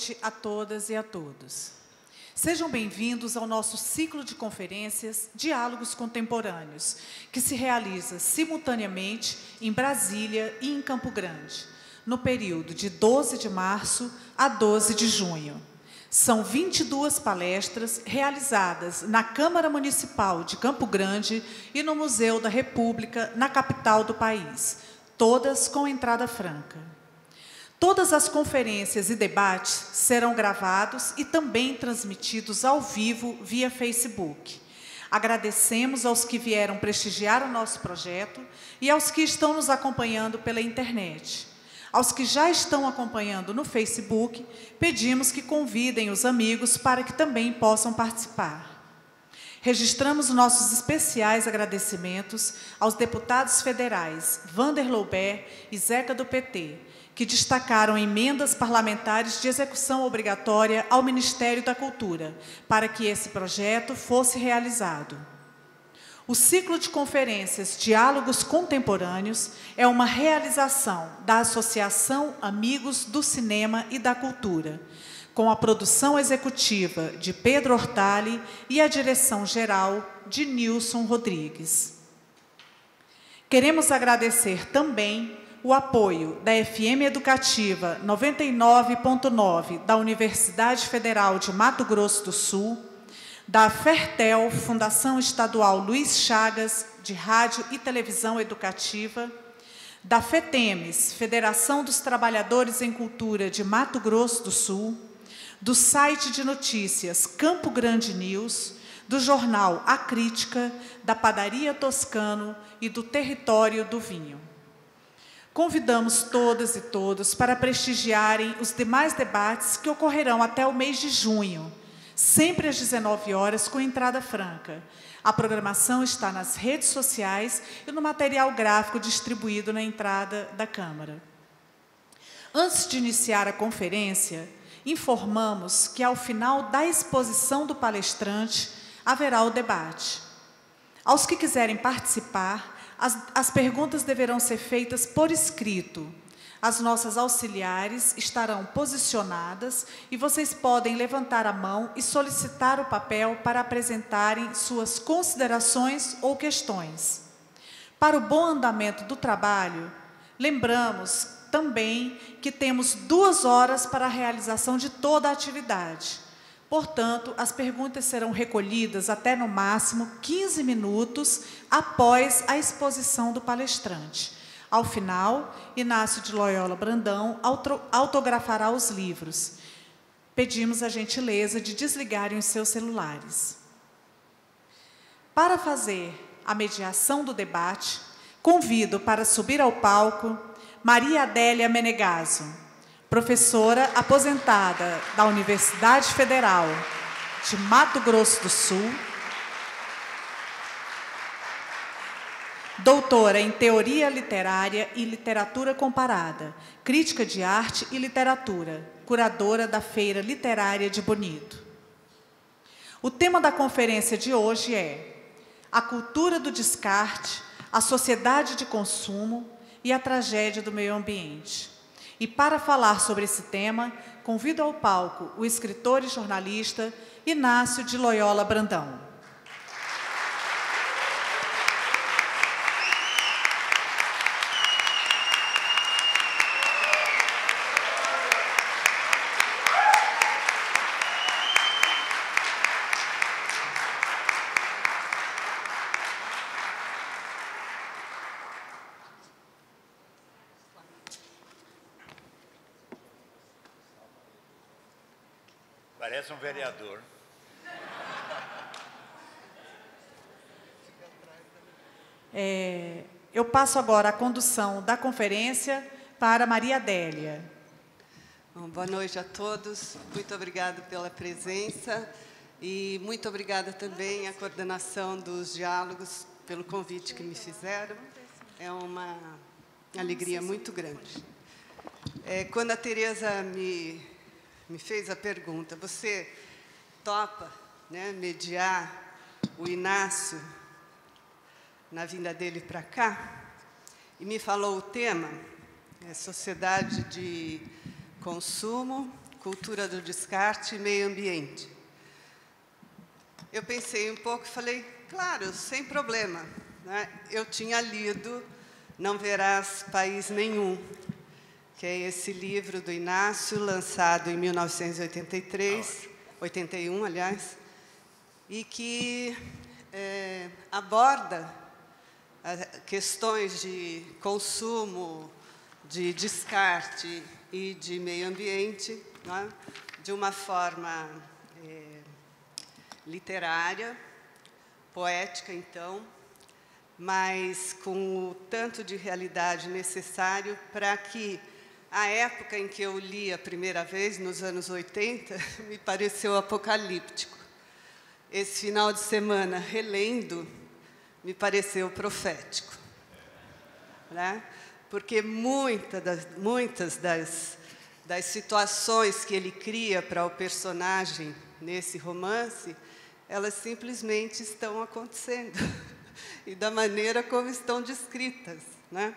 noite a todas e a todos. Sejam bem-vindos ao nosso ciclo de conferências Diálogos Contemporâneos, que se realiza simultaneamente em Brasília e em Campo Grande, no período de 12 de março a 12 de junho. São 22 palestras realizadas na Câmara Municipal de Campo Grande e no Museu da República, na capital do país, todas com entrada franca. Todas as conferências e debates serão gravados e também transmitidos ao vivo via Facebook. Agradecemos aos que vieram prestigiar o nosso projeto e aos que estão nos acompanhando pela internet. Aos que já estão acompanhando no Facebook, pedimos que convidem os amigos para que também possam participar. Registramos nossos especiais agradecimentos aos deputados federais Vander Loubert e Zeca do PT, que destacaram emendas parlamentares de execução obrigatória ao Ministério da Cultura, para que esse projeto fosse realizado. O ciclo de conferências Diálogos Contemporâneos é uma realização da Associação Amigos do Cinema e da Cultura, com a produção executiva de Pedro Hortali e a direção geral de Nilson Rodrigues. Queremos agradecer também o apoio da FM Educativa 99.9 da Universidade Federal de Mato Grosso do Sul, da Fertel, Fundação Estadual Luiz Chagas, de Rádio e Televisão Educativa, da FETEMES, Federação dos Trabalhadores em Cultura de Mato Grosso do Sul, do site de notícias Campo Grande News, do jornal A Crítica, da Padaria Toscano e do Território do Vinho. Convidamos todas e todos para prestigiarem os demais debates que ocorrerão até o mês de junho, sempre às 19 horas, com entrada franca. A programação está nas redes sociais e no material gráfico distribuído na entrada da Câmara. Antes de iniciar a conferência, informamos que, ao final da exposição do palestrante, haverá o debate. Aos que quiserem participar, as perguntas deverão ser feitas por escrito. As nossas auxiliares estarão posicionadas e vocês podem levantar a mão e solicitar o papel para apresentarem suas considerações ou questões. Para o bom andamento do trabalho, lembramos também que temos 2 horas para a realização de toda a atividade. Portanto, as perguntas serão recolhidas até, no máximo, 15 minutos após a exposição do palestrante. Ao final, Inácio de Loyola Brandão autografará os livros. Pedimos a gentileza de desligarem os seus celulares. Para fazer a mediação do debate, convido para subir ao palco Maria Adélia Menegaso, professora aposentada da Universidade Federal de Mato Grosso do Sul, doutora em Teoria Literária e Literatura Comparada, Crítica de Arte e Literatura, curadora da Feira Literária de Bonito. O tema da conferência de hoje é A Cultura do Descarte, a Sociedade de Consumo e a Tragédia do Meio Ambiente. E para falar sobre esse tema, convido ao palco o escritor e jornalista Inácio de Loyola Brandão. Parece um vereador. Eu passo agora a condução da conferência para Maria Adélia. Bom, boa noite a todos. Muito obrigada pela presença e muito obrigada também à coordenação dos diálogos pelo convite que me fizeram. É uma alegria muito grande. Quando a Tereza me fez a pergunta, você topa, né, mediar o Inácio na vinda dele para cá? E me falou o tema, sociedade de consumo, Cultura do Descarte e Meio Ambiente. Eu pensei um pouco e falei, claro, sem problema, né? Eu tinha lido Não Verás País Nenhum, que é esse livro do Inácio, lançado em 1983, 81, aliás, e que aborda questões de consumo, de descarte e de meio ambiente, né, de uma forma literária, poética, então, mas com o tanto de realidade necessário para que a época em que eu li a primeira vez, nos anos 80, me pareceu apocalíptico. Esse final de semana, relendo, me pareceu profético, né? Porque muitas das situações que ele cria para o personagem nesse romance, elas simplesmente estão acontecendo, e da maneira como estão descritas, né?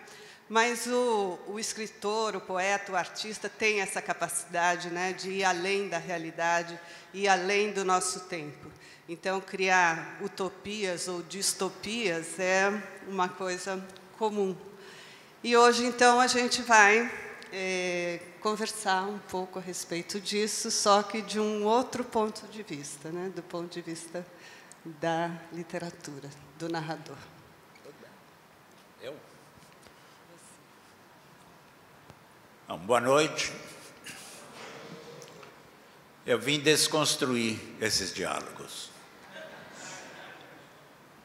Mas o escritor, o poeta, o artista tem essa capacidade, né, de ir além da realidade e além do nosso tempo. Então, criar utopias ou distopias é uma coisa comum. E hoje, então, a gente vai conversar um pouco a respeito disso, só que de um outro ponto de vista, né, do ponto de vista da literatura, do narrador. Eu? Bom, boa noite. Eu vim desconstruir esses diálogos.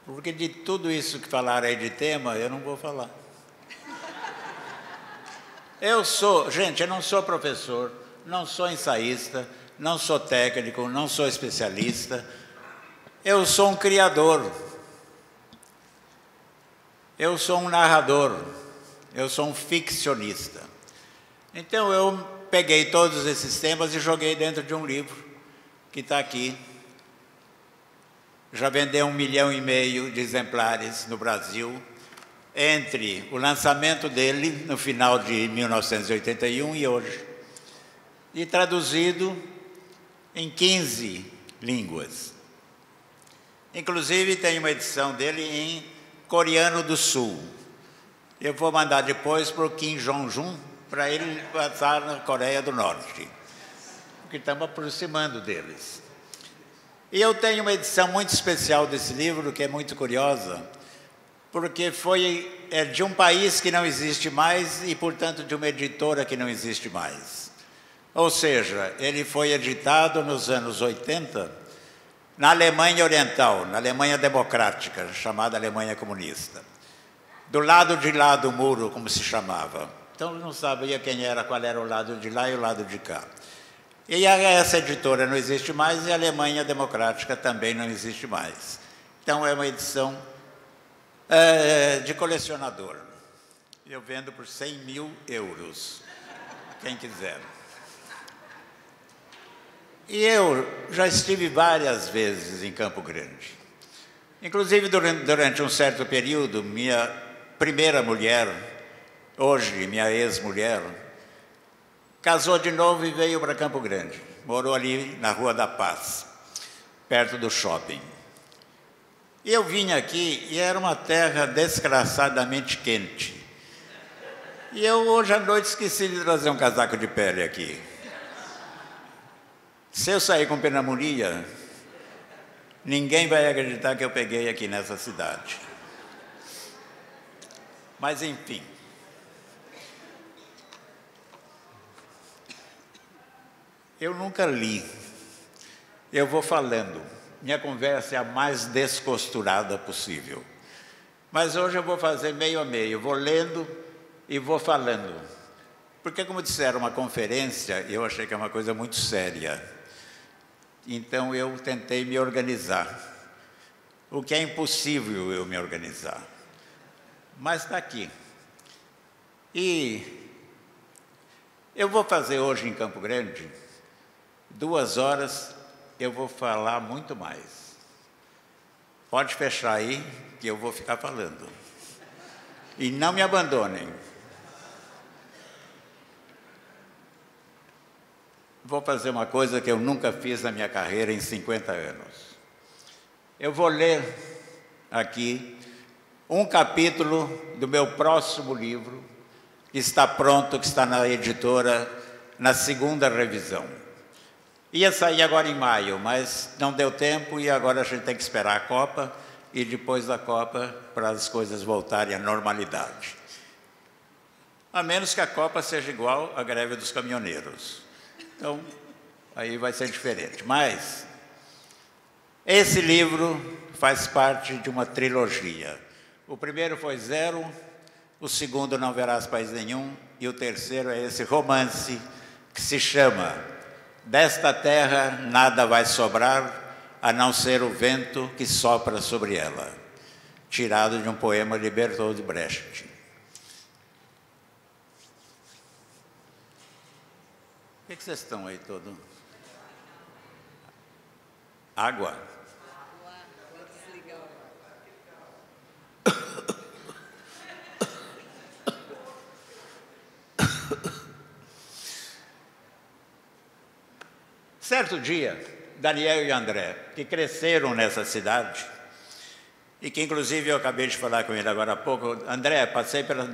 Porque de tudo isso que falaram aí de tema, eu não vou falar. Gente, eu não sou professor, não sou ensaísta, não sou técnico, não sou especialista. Eu sou um criador. Eu sou um narrador. Eu sou um ficcionista. Então, eu peguei todos esses temas e joguei dentro de um livro que está aqui. Já vendeu 1,5 milhão de exemplares no Brasil, entre o lançamento dele, no final de 1981 e hoje. E traduzido em 15 línguas. Inclusive, tem uma edição dele em coreano do Sul. Eu vou mandar depois para o Kim Jong-un, para ele passar na Coreia do Norte, porque estamos aproximando deles. E eu tenho uma edição muito especial desse livro, que é muito curiosa, porque é de um país que não existe mais e, portanto, de uma editora que não existe mais. Ou seja, ele foi editado nos anos 80, na Alemanha Oriental, na Alemanha Democrática, chamada Alemanha Comunista. Do lado de lá do muro, como se chamava. Então, não sabia qual era o lado de lá e o lado de cá. E essa editora não existe mais e a Alemanha Democrática também não existe mais. Então, é uma edição de colecionador. Eu vendo por 100.000 euros, quem quiser. E eu já estive várias vezes em Campo Grande. Inclusive, durante um certo período, minha primeira mulher, hoje minha ex-mulher, casou de novo e veio para Campo Grande. Morou ali na Rua da Paz, perto do shopping. E eu vim aqui e era uma terra desgraçadamente quente. E eu hoje à noite esqueci de trazer um casaco de pele aqui. Se eu sair com pneumonia, ninguém vai acreditar que eu peguei aqui nessa cidade. Mas, enfim. Eu nunca li. Eu vou falando. Minha conversa é a mais descosturada possível. Mas hoje eu vou fazer meio a meio. Vou lendo e vou falando. Porque, como disseram, uma conferência, eu achei que é uma coisa muito séria. Então, eu tentei me organizar. O que é impossível eu me organizar. Mas está aqui. E eu vou fazer hoje em Campo Grande 2 horas, eu vou falar muito mais. Pode fechar aí, que eu vou ficar falando. E não me abandonem. vou fazer uma coisa que eu nunca fiz na minha carreira em 50 anos. Eu vou ler aqui um capítulo do meu próximo livro, que está pronto, que está na editora, na segunda revisão. Ia sair agora em maio, mas não deu tempo e agora a gente tem que esperar a Copa e depois da Copa para as coisas voltarem à normalidade. A menos que a Copa seja igual à greve dos caminhoneiros. Então, aí vai ser diferente. Mas esse livro faz parte de uma trilogia. O primeiro foi Zero, o segundo Não Verás País Nenhum, e o terceiro é esse romance que se chama Desta Terra Nada Vai Sobrar, a não ser o vento que sopra sobre ela, tirado de um poema de Bertolt Brecht. O que vocês estão aí todo? Água? Certo dia, Daniel e André, que cresceram nessa cidade, e que inclusive eu acabei de falar com ele agora há pouco, André,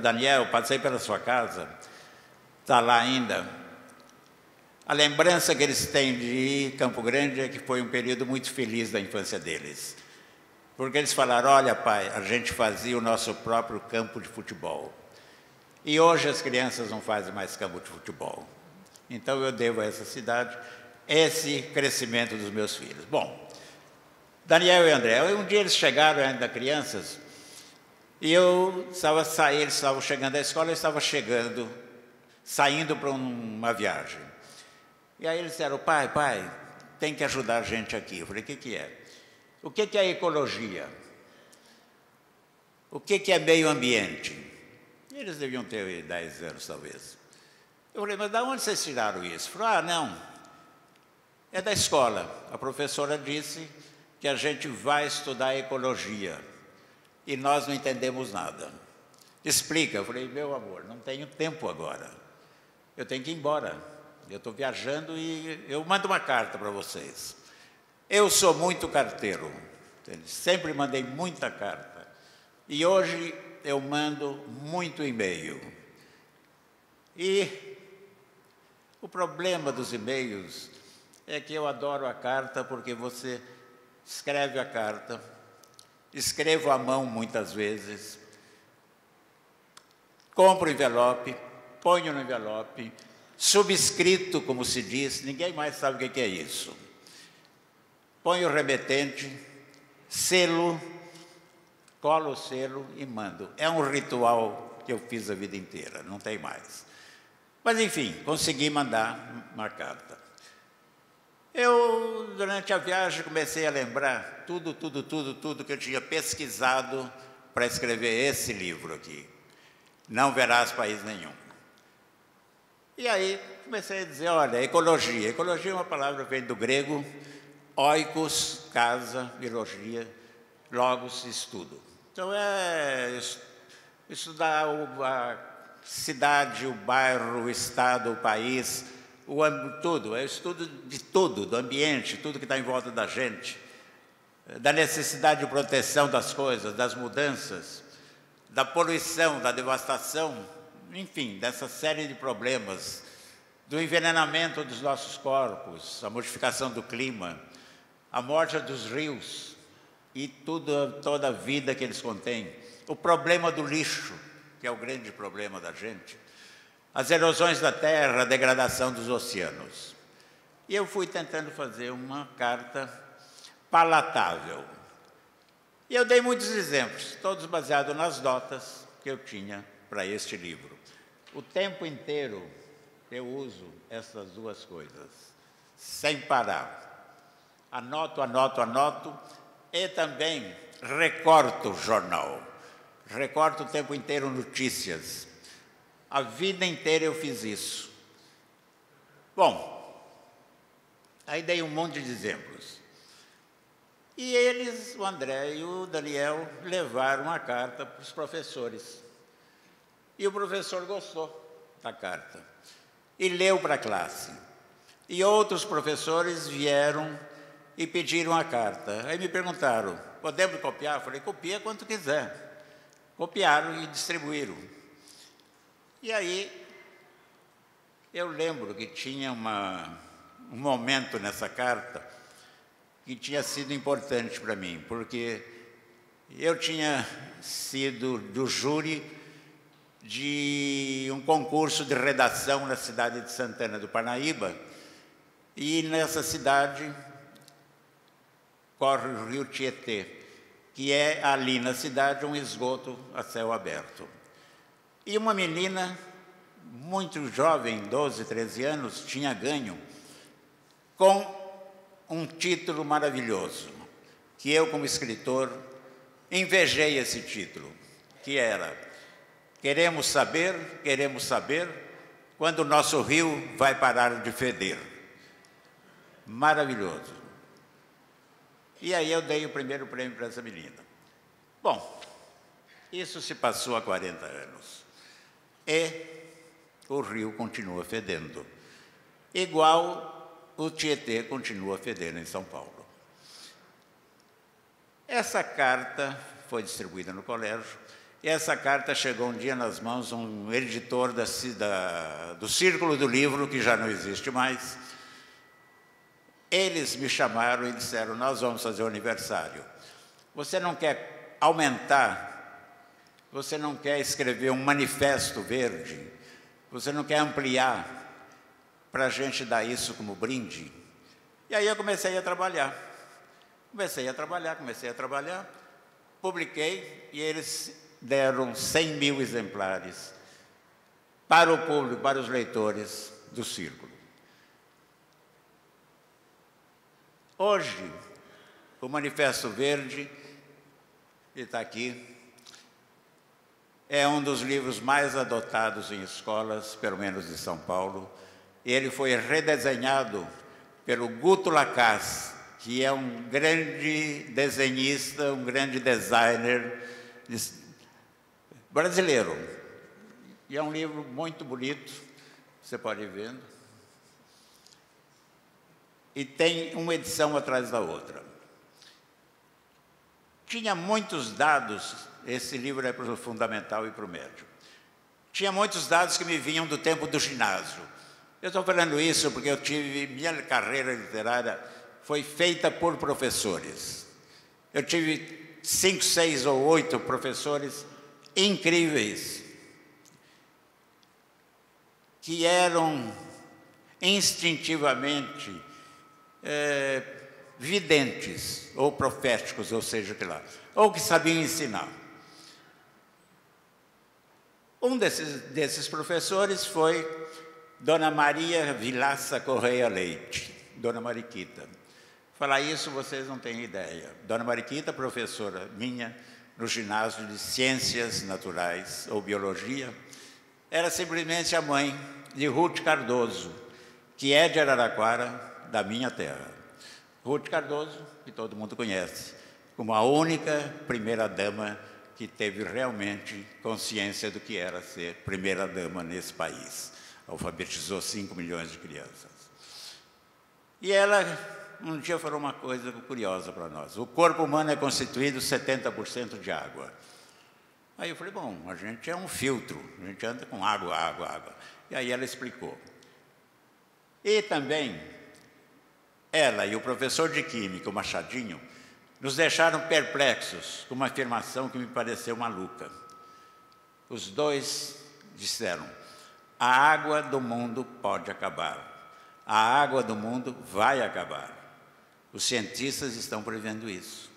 Daniel, passei pela sua casa, está lá ainda. A lembrança que eles têm de Campo Grande é que foi um período muito feliz da infância deles. Porque eles falaram, olha pai, a gente fazia o nosso próprio campo de futebol. E hoje as crianças não fazem mais campo de futebol. Então eu devo a essa cidade esse crescimento dos meus filhos. Bom, Daniel e André, um dia eles chegaram ainda crianças, e eles estavam chegando da escola, eu estava saindo para uma viagem. E aí eles disseram, pai, tem que ajudar a gente aqui. Eu falei, o que é? O que é ecologia? O que é meio ambiente? E eles deviam ter 10 anos, talvez. Eu falei, mas de onde vocês tiraram isso? Falaram, não, é da escola. A professora disse que a gente vai estudar ecologia e nós não entendemos nada. Explica. Eu falei, meu amor, não tenho tempo agora. Eu tenho que ir embora. Eu estou viajando e eu mando uma carta para vocês. Eu sou muito carteiro. Sempre mandei muita carta. E hoje eu mando muito e-mail. E o problema dos e-mails é que eu adoro a carta porque você escreve a carta, escrevo à mão muitas vezes, compro o envelope, ponho no envelope, subscrito, como se diz, ninguém mais sabe o que é isso. Ponho o remetente, selo, colo o selo e mando. É um ritual que eu fiz a vida inteira, não tem mais. Mas, enfim, consegui mandar uma carta. Eu, durante a viagem, comecei a lembrar tudo que eu tinha pesquisado para escrever esse livro aqui. Não Verás País Nenhum. E aí comecei a dizer, olha, ecologia. Ecologia é uma palavra que vem do grego, oikos, casa, biologia, logos, estudo. Então é estudar a cidade, o bairro, o estado, o país, tudo, é o estudo de tudo, do ambiente, tudo que está em volta da gente, da necessidade de proteção das coisas, das mudanças, da poluição, da devastação, enfim, dessa série de problemas, do envenenamento dos nossos corpos, a modificação do clima, a morte dos rios e toda a vida que eles contêm, o problema do lixo, que é o grande problema da gente, as erosões da terra, a degradação dos oceanos. E eu fui tentando fazer uma carta palatável. E eu dei muitos exemplos, todos baseados nas notas que eu tinha para este livro. O tempo inteiro eu uso essas duas coisas, sem parar. Anoto e também recorto o jornal. Recorto o tempo inteiro notícias. A vida inteira eu fiz isso. Bom, aí dei um monte de exemplos. E eles, o André e o Daniel, levaram a carta para os professores. E o professor gostou da carta. E leu para a classe. E outros professores vieram e pediram a carta. Aí me perguntaram, podemos copiar? Eu falei, copia quanto quiser. Copiaram e distribuíram. E aí, eu lembro que tinha um momento nessa carta que tinha sido importante para mim, porque eu tinha sido do júri de um concurso de redação na cidade de Santana do Parnaíba, e nessa cidade corre o rio Tietê, que é ali na cidade um esgoto a céu aberto. E uma menina muito jovem, 12, 13 anos, tinha ganho com um título maravilhoso, que eu, como escritor, invejei esse título, que era queremos saber, quando o nosso rio vai parar de feder. Maravilhoso. E aí eu dei o primeiro prêmio para essa menina. Bom, isso se passou há 40 anos. E o rio continua fedendo. Igual o Tietê continua fedendo em São Paulo. Essa carta foi distribuída no colégio, e essa carta chegou um dia nas mãos de um editor do Círculo do Livro, que já não existe mais. Eles me chamaram e disseram, nós vamos fazer o aniversário. Você não quer aumentar? Você não quer escrever um manifesto verde? Você não quer ampliar para a gente dar isso como brinde? E aí eu comecei a trabalhar. Comecei a trabalhar, publiquei, e eles deram 100 mil exemplares para o público, para os leitores do Círculo. Hoje, o Manifesto Verde, que está aqui, é um dos livros mais adotados em escolas, pelo menos de São Paulo. Ele foi redesenhado pelo Guto Lacaz, que é um grande desenhista, um grande designer brasileiro. E é um livro muito bonito, você pode ir vendo. E tem uma edição atrás da outra. Tinha muitos dados, esse livro é para o fundamental e para o médio. Tinha muitos dados que me vinham do tempo do ginásio. Eu estou falando isso porque minha carreira literária foi feita por professores. Eu tive 5, 6 ou 8 professores incríveis, que eram instintivamente videntes, ou proféticos, ou seja que lá, ou que sabiam ensinar. Um desses professores foi Dona Maria Vilaça Correia Leite, Dona Mariquita. Falar isso vocês não têm ideia. Dona Mariquita, professora minha no ginásio de Ciências Naturais ou Biologia, era simplesmente a mãe de Ruth Cardoso, que é de Araraquara, da minha terra. Ruth Cardoso, que todo mundo conhece, como a única primeira-dama que teve realmente consciência do que era ser primeira-dama nesse país. Alfabetizou 5 milhões de crianças. E ela, um dia, falou uma coisa curiosa para nós. O corpo humano é constituído 70% de água. Aí eu falei, bom, a gente é um filtro, a gente anda com água, água, água. E aí ela explicou. E também, ela e o professor de Química, o Machadinho, nos deixaram perplexos com uma afirmação que me pareceu maluca. Os dois disseram, a água do mundo pode acabar. A água do mundo vai acabar. Os cientistas estão prevendo isso.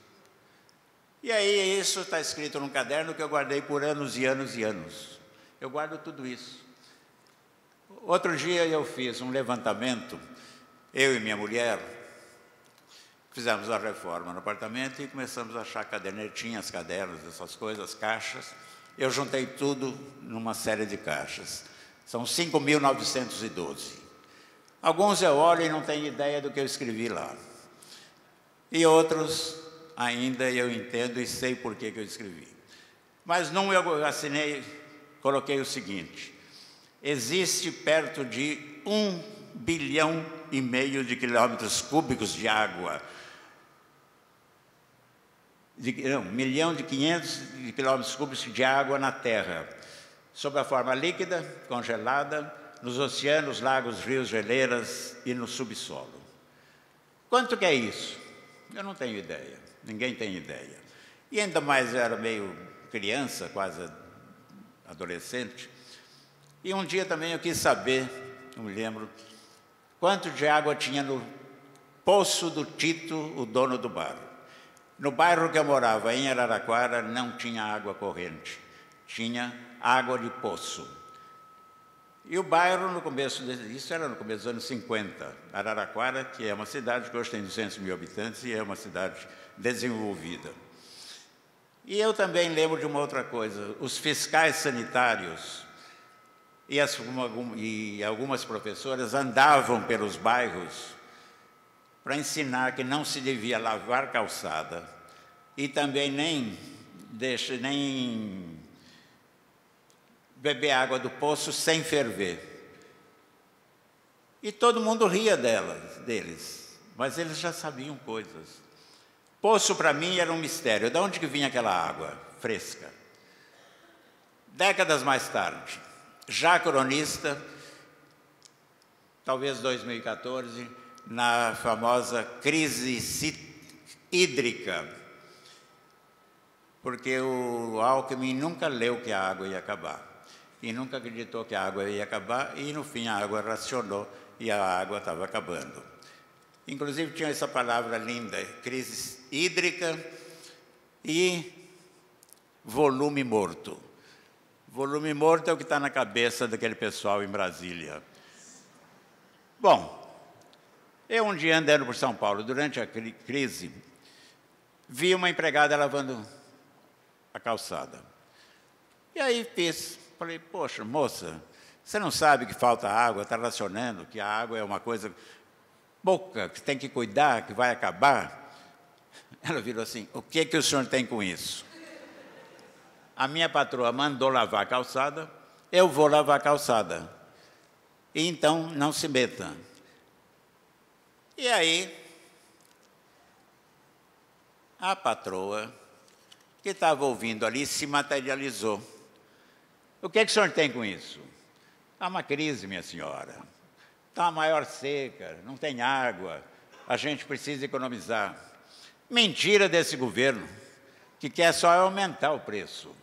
E aí isso está escrito num caderno que eu guardei por anos e anos e anos. Eu guardo tudo isso. Outro dia eu fiz um levantamento, eu e minha mulher, fizemos a reforma no apartamento e começamos a achar cadernetinhas, cadernos, essas coisas, caixas. Eu juntei tudo numa série de caixas. São 5.912. Alguns eu olho e não tenho ideia do que eu escrevi lá. E outros ainda eu entendo e sei por que eu escrevi. Mas num eu assinei, coloquei o seguinte: existe perto de 1 bilhão de quilômetros cúbicos de água. 1,5 milhão de quilômetros cúbicos de água na Terra, sob a forma líquida, congelada, nos oceanos, lagos, rios, geleiras e no subsolo. Quanto que é isso? Eu não tenho ideia, ninguém tem ideia. E ainda mais eu era meio criança, quase adolescente, e um dia também eu quis saber, não me lembro, quanto de água tinha no poço do Tito, o dono do bar. No bairro que eu morava, em Araraquara, não tinha água corrente, tinha água de poço. E o bairro, isso era no começo dos anos 50, Araraquara, que é uma cidade que hoje tem 200 mil habitantes e é uma cidade desenvolvida. E eu também lembro de uma outra coisa, os fiscais sanitários e algumas professoras andavam pelos bairros para ensinar que não se devia lavar calçada e também nem beber água do poço sem ferver. E todo mundo ria deles, mas eles já sabiam coisas. Poço, para mim, era um mistério. De onde que vinha aquela água fresca? Décadas mais tarde, já cronista, talvez 2014, na famosa crise hídrica, porque o Alckmin nunca leu que a água ia acabar, e nunca acreditou que a água ia acabar, e no fim a água racionou e a água estava acabando. Inclusive tinha essa palavra linda, crise hídrica e volume morto. Volume morto é o que está na cabeça daquele pessoal em Brasília. Bom, eu um dia andando por São Paulo, durante a crise, vi uma empregada lavando a calçada. E aí falei, poxa, moça, você não sabe que falta água, está racionando, que a água é uma coisa pouca, que tem que cuidar, que vai acabar? Ela virou assim, o que que o senhor tem com isso? A minha patroa mandou lavar a calçada, eu vou lavar a calçada. E então, não se meta. E aí, a patroa, que estava ouvindo ali, se materializou. O que o senhor tem com isso? Está uma crise, minha senhora. Está a maior seca, não tem água, a gente precisa economizar. Mentira desse governo, que quer só aumentar o preço.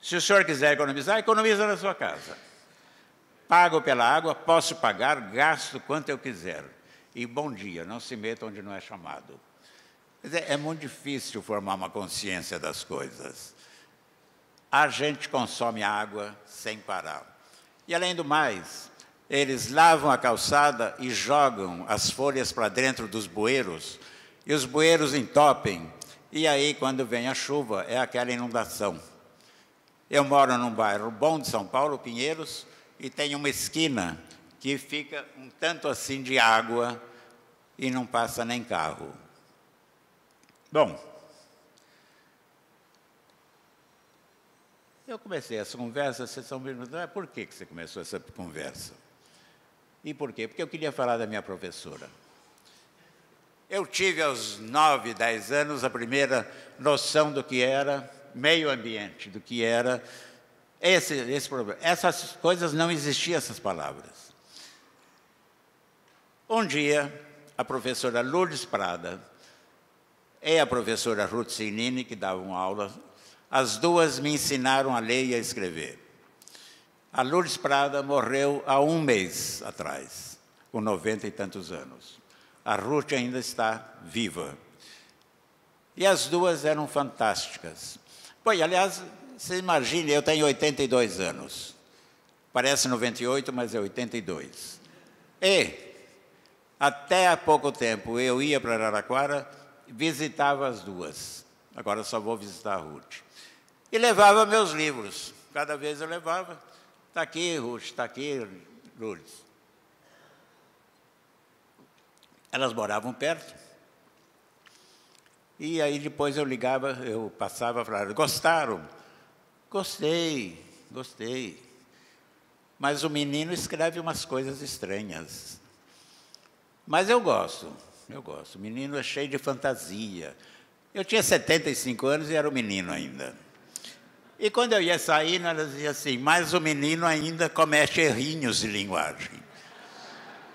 Se o senhor quiser economizar, economiza na sua casa. Pago pela água, posso pagar, gasto quanto eu quiser. E bom dia, não se meta onde não é chamado. Quer dizer, é muito difícil formar uma consciência das coisas. A gente consome água sem parar. E além do mais, eles lavam a calçada e jogam as folhas para dentro dos bueiros, e os bueiros entopem, e aí quando vem a chuva é aquela inundação. Eu moro num bairro bom de São Paulo, Pinheiros, e tem uma esquina que fica um tanto assim de água e não passa nem carro. Bom, eu comecei essa conversa, vocês estão me perguntando, por que você começou essa conversa? E por quê? Porque eu queria falar da minha professora. Eu tive aos 9, 10 anos a primeira noção do que era meio ambiente, do que era esse problema. Essas coisas não existiam, essas palavras. Um dia, a professora Lourdes Prada e a professora Ruth Sinini, que davam aula, as duas me ensinaram a ler e a escrever. A Lourdes Prada morreu há 1 mês atrás, com 90 e tantos anos. A Ruth ainda está viva. E as duas eram fantásticas. Bom, e, aliás, você imagine, eu tenho 82 anos. Parece 98, mas é 82. E, até há pouco tempo, eu ia para Araraquara, visitava as duas. Agora só vou visitar a Ruth. E levava meus livros. Cada vez eu levava. Está aqui, Ruth, está aqui, Lourdes. Elas moravam perto. E aí depois eu ligava, eu passava e falava, gostaram? Gostei, gostei. Mas o menino escreve umas coisas estranhas. Mas eu gosto. O menino é cheio de fantasia. Eu tinha 75 anos e era um menino ainda. E quando eu ia sair, ela dizia assim, mas o menino ainda comete errinhos de linguagem.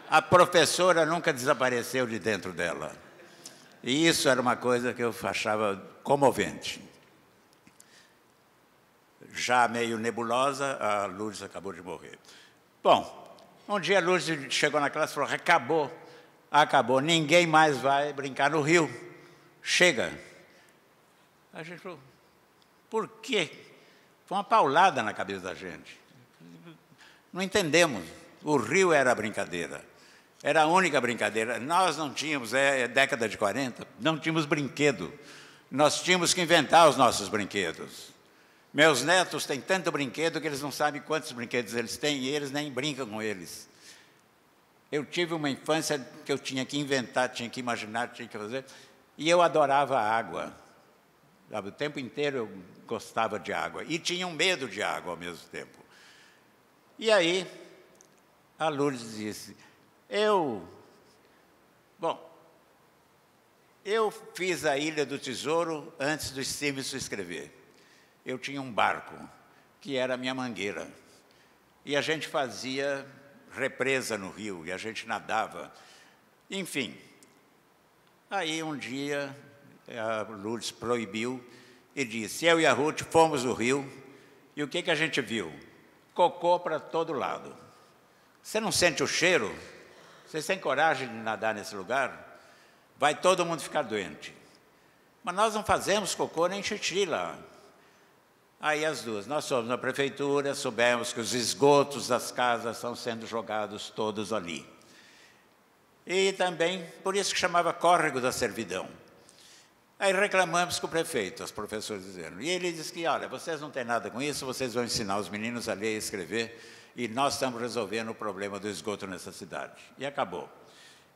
A professora nunca desapareceu de dentro dela. E isso era uma coisa que eu achava comovente. Já meio nebulosa, a Lourdes acabou de morrer. Bom, um dia a Lourdes chegou na classe e falou, acabou, ninguém mais vai brincar no rio. Chega. A gente falou, por quê? Foi uma paulada na cabeça da gente. Não entendemos. O rio era a brincadeira. Era a única brincadeira. Nós não tínhamos, década de 40, não tínhamos brinquedo. Nós tínhamos que inventar os nossos brinquedos. Meus netos têm tanto brinquedo que eles não sabem quantos brinquedos eles têm e eles nem brincam com eles. Eu tive uma infância que eu tinha que inventar, tinha que imaginar, tinha que fazer. E eu adorava a água. O tempo inteiro eu gostava de água. E tinha um medo de água ao mesmo tempo. E aí, a Lourdes disse, eu fiz a Ilha do Tesouro antes do Stevenson escrever. Eu tinha um barco, que era a minha mangueira. E a gente fazia represa no rio, e a gente nadava. Enfim, aí um dia a Lourdes proibiu e disse, eu e a Ruth fomos no rio, e o que a gente viu? Cocô para todo lado. Você não sente o cheiro? Vocês têm coragem de nadar nesse lugar? Vai todo mundo ficar doente. Mas nós não fazemos cocô nem xixi lá. Aí as duas, nós fomos na prefeitura, soubemos que os esgotos das casas estão sendo jogados todos ali. E também, por isso que chamava Córrego da Servidão. Aí reclamamos com o prefeito, os professores disseram. E ele disse que, olha, vocês não têm nada com isso, vocês vão ensinar os meninos a ler e escrever, e nós estamos resolvendo o problema do esgoto nessa cidade. E acabou.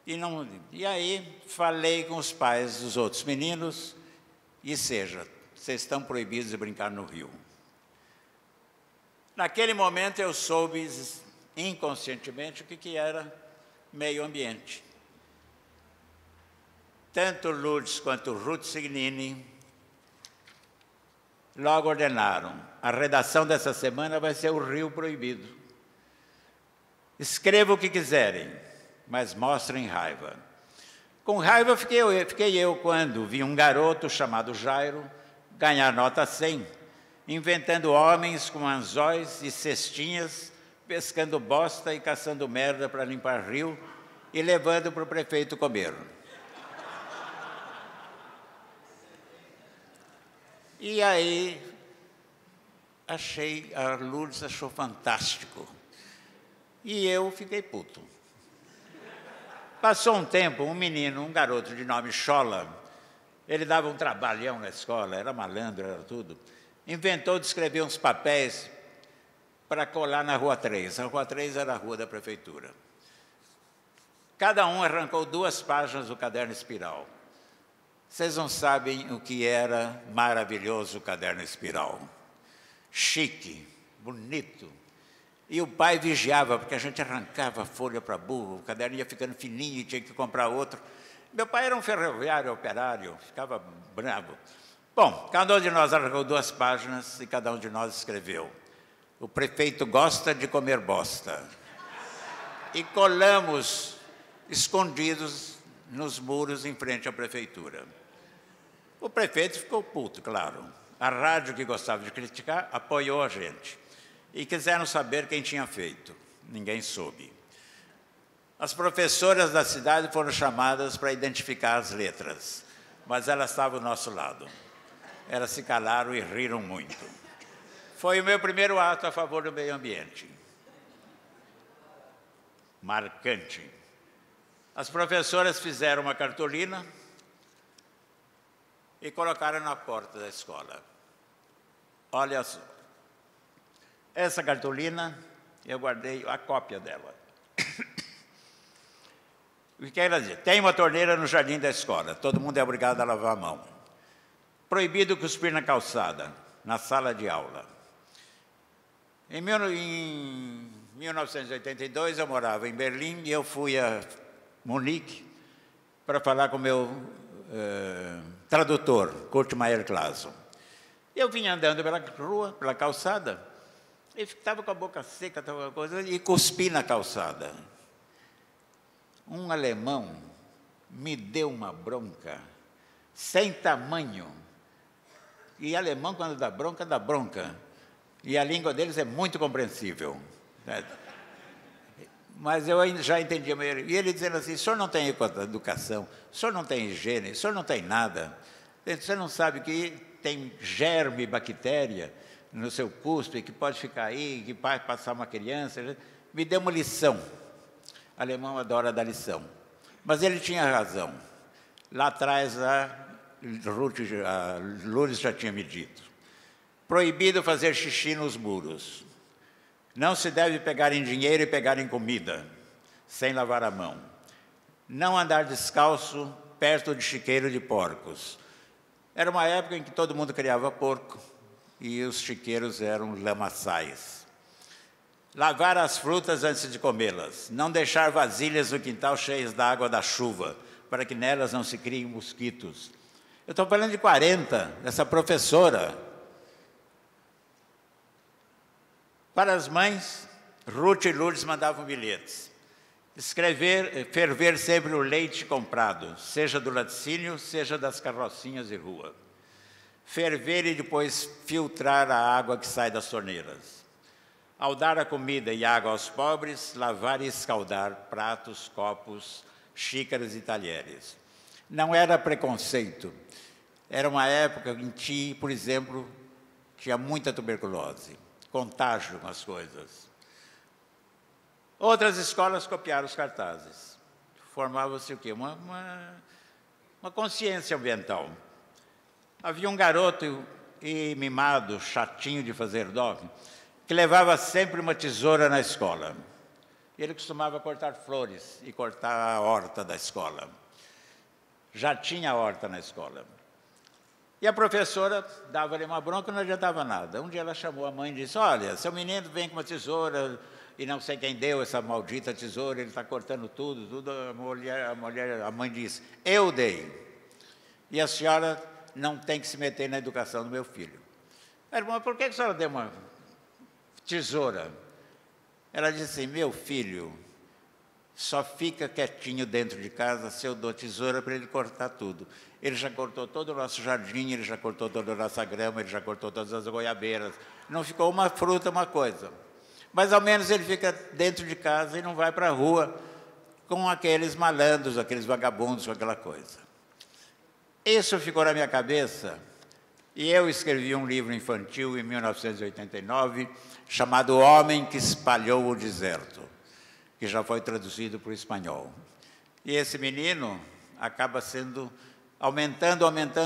E aí falei com os pais dos outros meninos, e seja, vocês estão proibidos de brincar no rio. Naquele momento eu soube inconscientemente o que era meio ambiente. Tanto Lourdes quanto Ruth Signini logo ordenaram, a redação dessa semana vai ser o Rio Proibido. Escrevam o que quiserem, mas mostrem raiva. Com raiva fiquei eu quando vi um garoto chamado Jairo ganhar nota 100, inventando homens com anzóis e cestinhas, pescando bosta e caçando merda para limpar rio e levando para o prefeito comer. E aí, a Lourdes achou fantástico. E eu fiquei puto. Passou um tempo, um garoto de nome Chola, ele dava um trabalhão na escola, era malandro, era tudo, inventou de escrever uns papéis para colar na Rua 3. A Rua 3 era a rua da prefeitura. Cada um arrancou 2 páginas do caderno espiral. Vocês não sabem o que era maravilhoso o caderno espiral. Chique, bonito. E o pai vigiava, porque a gente arrancava a folha para burro, o caderno ia ficando fininho e tinha que comprar outro. Meu pai era um ferroviário operário, ficava bravo. Bom, cada um de nós arrancou 2 páginas e cada um de nós escreveu. O prefeito gosta de comer bosta. E colamos escondidos nos muros em frente à prefeitura. O prefeito ficou puto, claro. A rádio, que gostava de criticar, apoiou a gente. E quiseram saber quem tinha feito. Ninguém soube. As professoras da cidade foram chamadas para identificar as letras, mas elas estavam ao nosso lado. Elas se calaram e riram muito. Foi o meu primeiro ato a favor do meio ambiente. Marcante. As professoras fizeram uma cartolina e colocaram na porta da escola. Olha só. Essa cartolina, eu guardei a cópia dela. O que ela dizia? Tem uma torneira no jardim da escola, todo mundo é obrigado a lavar a mão. Proibido cuspir na calçada, na sala de aula. Em 1982, eu morava em Berlim e eu fui a Munique, para falar com o meu tradutor, Kurt Meyer Clason. Eu vinha andando pela rua, pela calçada, e estava com a boca seca, e cuspi na calçada. Um alemão me deu uma bronca, sem tamanho. E alemão, quando dá bronca, dá bronca. E a língua deles é muito compreensível. Mas eu já entendia. E ele dizendo assim, o senhor não tem educação, o senhor não tem higiene, o senhor não tem nada. Você não sabe que tem germe, bactéria no seu cuspe, que pode ficar aí, que pode passar uma criança. Me deu uma lição. O alemão adora dar lição. Mas ele tinha razão. Lá atrás, a Lourdes já tinha me dito. Proibido fazer xixi nos muros. Não se deve pegar em dinheiro e pegar em comida, sem lavar a mão. Não andar descalço perto de chiqueiro de porcos. Era uma época em que todo mundo criava porco e os chiqueiros eram lamaçais. Lavar as frutas antes de comê-las. Não deixar vasilhas no quintal cheias da água da chuva, para que nelas não se criem mosquitos. Eu estou falando de 40, essa professora. Para as mães, Ruth e Lourdes mandavam bilhetes. Ferver sempre o leite comprado, seja do laticínio, seja das carrocinhas de rua. Ferver e depois filtrar a água que sai das torneiras. Ao dar a comida e água aos pobres, lavar e escaldar pratos, copos, xícaras e talheres. Não era preconceito. Era uma época em que, por exemplo, tinha muita tuberculose, contágio com as coisas. Outras escolas copiaram os cartazes. Formava-se o quê? Uma consciência ambiental. Havia um garoto mimado, chatinho de fazer dó, que levava sempre uma tesoura na escola. Ele costumava cortar flores e cortar a horta da escola. Já tinha horta na escola. E a professora dava-lhe uma bronca, não adiantava nada. Um dia ela chamou a mãe e disse, olha, seu menino vem com uma tesoura e não sei quem deu essa maldita tesoura, ele está cortando tudo. A mãe disse, eu dei. E a senhora não tem que se meter na educação do meu filho. Ela disse, mas por que a senhora deu uma tesoura? Ela disse assim, meu filho só fica quietinho dentro de casa se eu dou tesoura para ele cortar tudo. Ele já cortou todo o nosso jardim, ele já cortou toda a nossa grama, ele já cortou todas as goiabeiras. Não ficou uma fruta, uma coisa. Mas ao menos ele fica dentro de casa e não vai para a rua com aqueles malandros, aqueles vagabundos, com aquela coisa. Isso ficou na minha cabeça e eu escrevi um livro infantil em 1989 chamado O Homem que Espalhou o Deserto, que já foi traduzido para o espanhol. E esse menino acaba sendo aumentando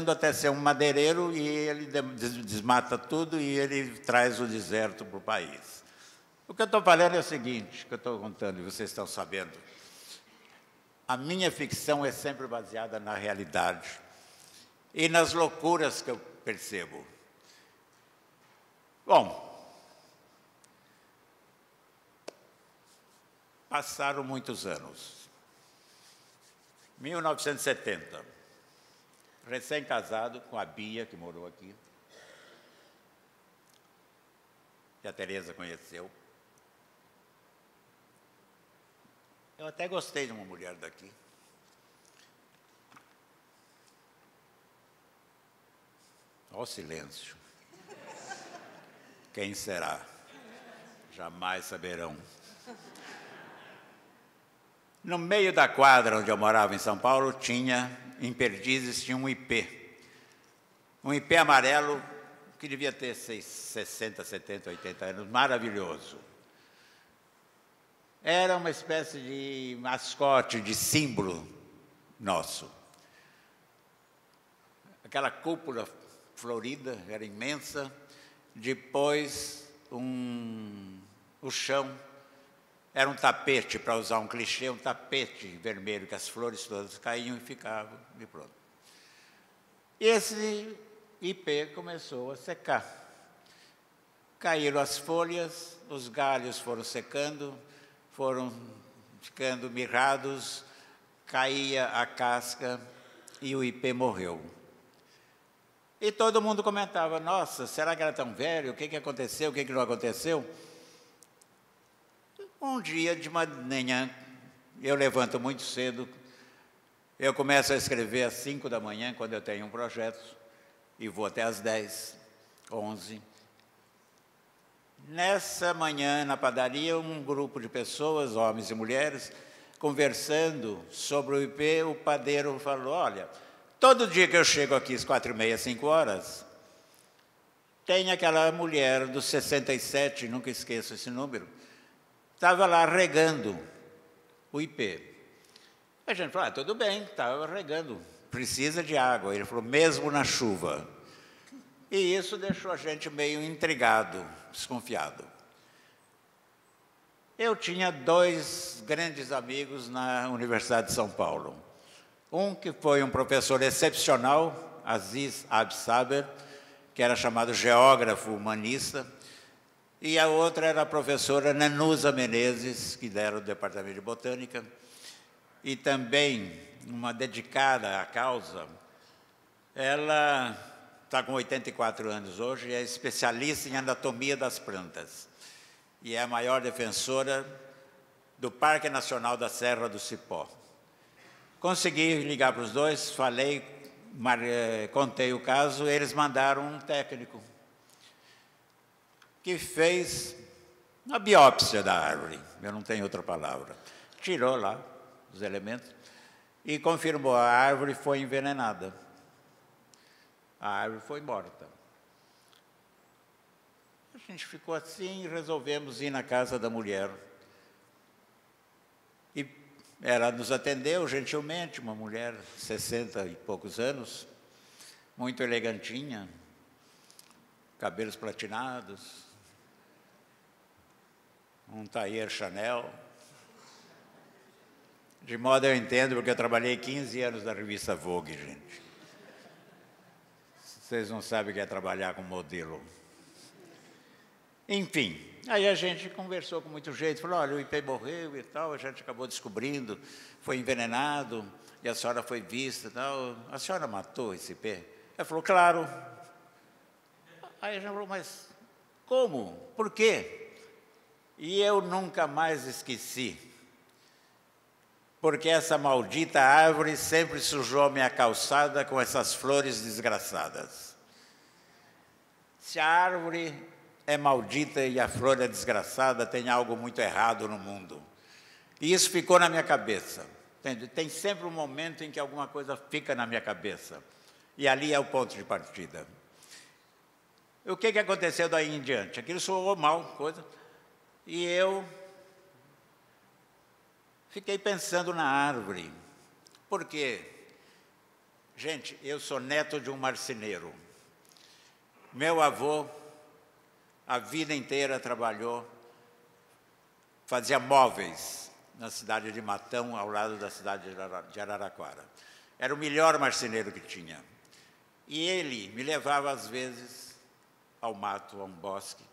até ser um madeireiro e ele desmata tudo e ele traz o deserto para o país. O que eu estou falando é o seguinte, que eu estou contando e vocês estão sabendo. A minha ficção é sempre baseada na realidade e nas loucuras que eu percebo. Bom, passaram muitos anos. 1970, recém-casado com a Bia, que morou aqui, que a Tereza conheceu. Eu até gostei de uma mulher daqui. Olha o silêncio. Quem será? Jamais saberão. No meio da quadra onde eu morava em São Paulo, em Perdizes, tinha um ipê. Um ipê amarelo que devia ter 60, 70, 80 anos, maravilhoso. Era uma espécie de mascote, de símbolo nosso. Aquela cúpula florida, era imensa. Depois, o chão era um tapete, para usar um clichê, um tapete vermelho, que as flores todas caíam e ficavam, e pronto. E esse ipê começou a secar. Caíram as folhas, os galhos foram secando, foram ficando mirrados, caía a casca e o IP morreu. E todo mundo comentava, nossa, será que era tão velho? O que aconteceu? O que não aconteceu? Um dia de manhã, eu levanto muito cedo, eu começo a escrever às 5 da manhã, quando eu tenho um projeto, e vou até às 10, 11. Nessa manhã, na padaria, um grupo de pessoas, homens e mulheres, conversando sobre o IP, o padeiro falou, olha, todo dia que eu chego aqui às 4h30, 5 horas, tem aquela mulher dos 67, nunca esqueço esse número, estava lá regando o IP. A gente falou, tudo bem, estava regando, precisa de água. Ele falou, mesmo na chuva. E isso deixou a gente meio intrigado, desconfiado. Eu tinha 2 grandes amigos na Universidade de São Paulo. Um que foi um professor excepcional, Aziz Absaber, que era chamado geógrafo humanista, e a outra era a professora Nanusa Menezes, que era do Departamento de Botânica, e também uma dedicada à causa. Ela está com 84 anos hoje, é especialista em anatomia das plantas, e é a maior defensora do Parque Nacional da Serra do Cipó. Consegui ligar para os 2, falei, contei o caso, eles mandaram um técnico que fez a biópsia da árvore, eu não tenho outra palavra. Tirou lá os elementos e confirmou, a árvore foi envenenada. A árvore foi morta. A gente ficou assim e resolvemos ir na casa da mulher. E ela nos atendeu gentilmente, uma mulher de 60 e poucos anos, muito elegantinha, cabelos platinados, um tailleur Chanel. De modo eu entendo, porque eu trabalhei 15 anos na revista Vogue, gente. Vocês não sabem o que é trabalhar com modelo. Enfim, aí a gente conversou com muito jeito, falou, olha, o IP morreu e tal, a gente acabou descobrindo, foi envenenado, e a senhora foi vista e tal. A senhora matou esse IP? Ela falou, claro. Aí a gente falou, mas como? Por quê? E eu nunca mais esqueci, porque essa maldita árvore sempre sujou a minha calçada com essas flores desgraçadas. Se a árvore é maldita e a flor é desgraçada, tem algo muito errado no mundo. E isso ficou na minha cabeça. Entende? Tem sempre um momento em que alguma coisa fica na minha cabeça. E ali é o ponto de partida. O que aconteceu daí em diante? Aquilo soou mal, coisa. E eu fiquei pensando na árvore. Por quê? Gente, eu sou neto de um marceneiro. Meu avô, a vida inteira trabalhou, fazia móveis na cidade de Matão, ao lado da cidade de Araraquara. Era o melhor marceneiro que tinha. E ele me levava, às vezes, ao mato, a um bosque.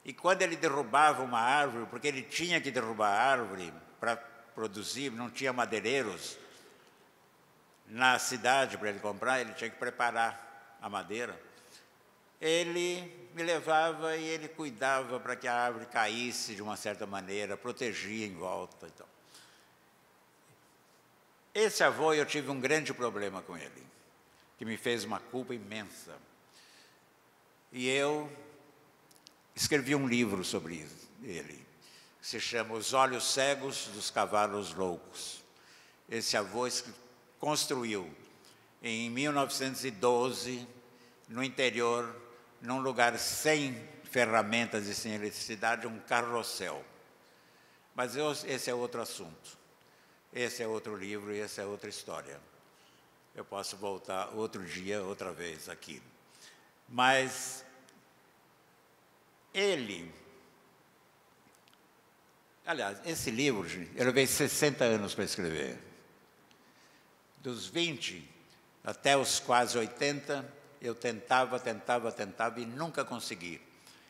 E quando ele derrubava uma árvore, porque ele tinha que derrubar a árvore para produzir, não tinha madeireiros na cidade para ele comprar, ele tinha que preparar a madeira. Ele me levava e ele cuidava para que a árvore caísse de uma certa maneira, protegia em volta. Então. Esse avô, eu tive um grande problema com ele, que me fez uma culpa imensa. E eu escrevi um livro sobre ele, que se chama Os Olhos Cegos dos Cavalos Loucos. Esse avô construiu, em 1912, no interior, num lugar sem ferramentas e sem eletricidade, um carrossel. Mas esse é outro assunto. Esse é outro livro e essa é outra história. Eu posso voltar outro dia, outra vez aqui. Mas ele... Aliás, esse livro, eu levei 60 anos para escrever. Dos 20 até os quase 80... eu tentava e nunca consegui.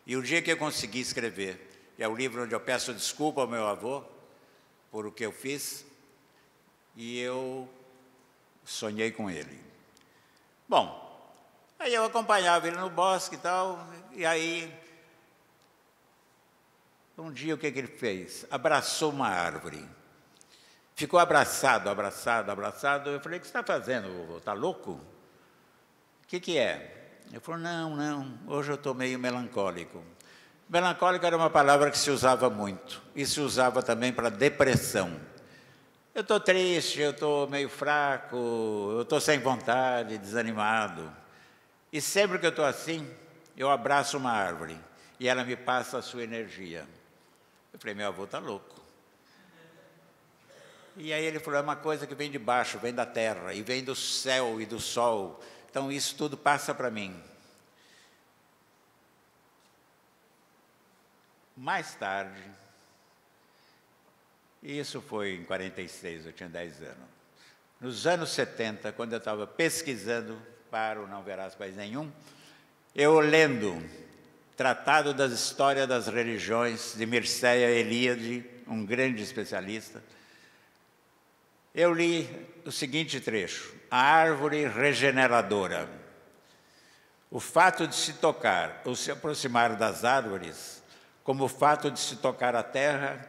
E o dia que eu consegui escrever, é o livro onde eu peço desculpa ao meu avô por o que eu fiz, e eu sonhei com ele. Bom, aí eu acompanhava ele no bosque e tal, e aí, um dia o que ele fez? Abraçou uma árvore. Ficou abraçado. Eu falei, o que você está fazendo, vovô? Está louco? O que é? Ele falou, não, hoje eu estou meio melancólico. Melancólico era uma palavra que se usava muito, e se usava também para depressão. Eu estou triste, eu estou meio fraco, eu estou sem vontade, desanimado. E sempre que eu estou assim, eu abraço uma árvore, e ela me passa a sua energia. Eu falei, meu avô está louco. E aí ele falou, é uma coisa que vem de baixo, vem da terra, e vem do céu e do sol. Então isso tudo passa para mim. Mais tarde, isso foi em 46, eu tinha 10 anos. Nos anos 70, quando eu estava pesquisando para o Não Verás País Nenhum, eu lendo Tratado das Histórias das Religiões, de Mircea Eliade, um grande especialista, eu li o seguinte trecho: a árvore regeneradora. O fato de se tocar ou se aproximar das árvores, como o fato de se tocar a terra,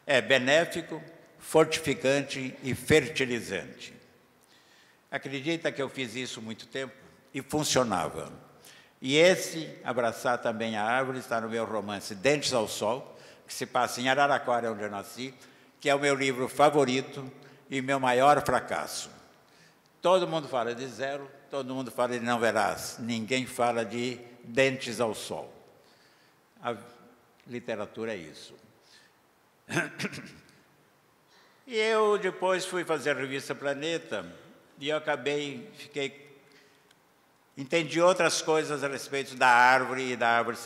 é benéfico, fortificante e fertilizante. Acredita que eu fiz isso muito tempo e funcionava. E esse, abraçar também a árvore, está no meu romance Dentes ao Sol, que se passa em Araraquara, onde eu nasci, que é o meu livro favorito e meu maior fracasso. Todo mundo fala de Zero, todo mundo fala de Não Verás, ninguém fala de Dentes ao Sol. A literatura é isso. E eu depois fui fazer a revista Planeta e eu entendi outras coisas a respeito da árvore e da árvore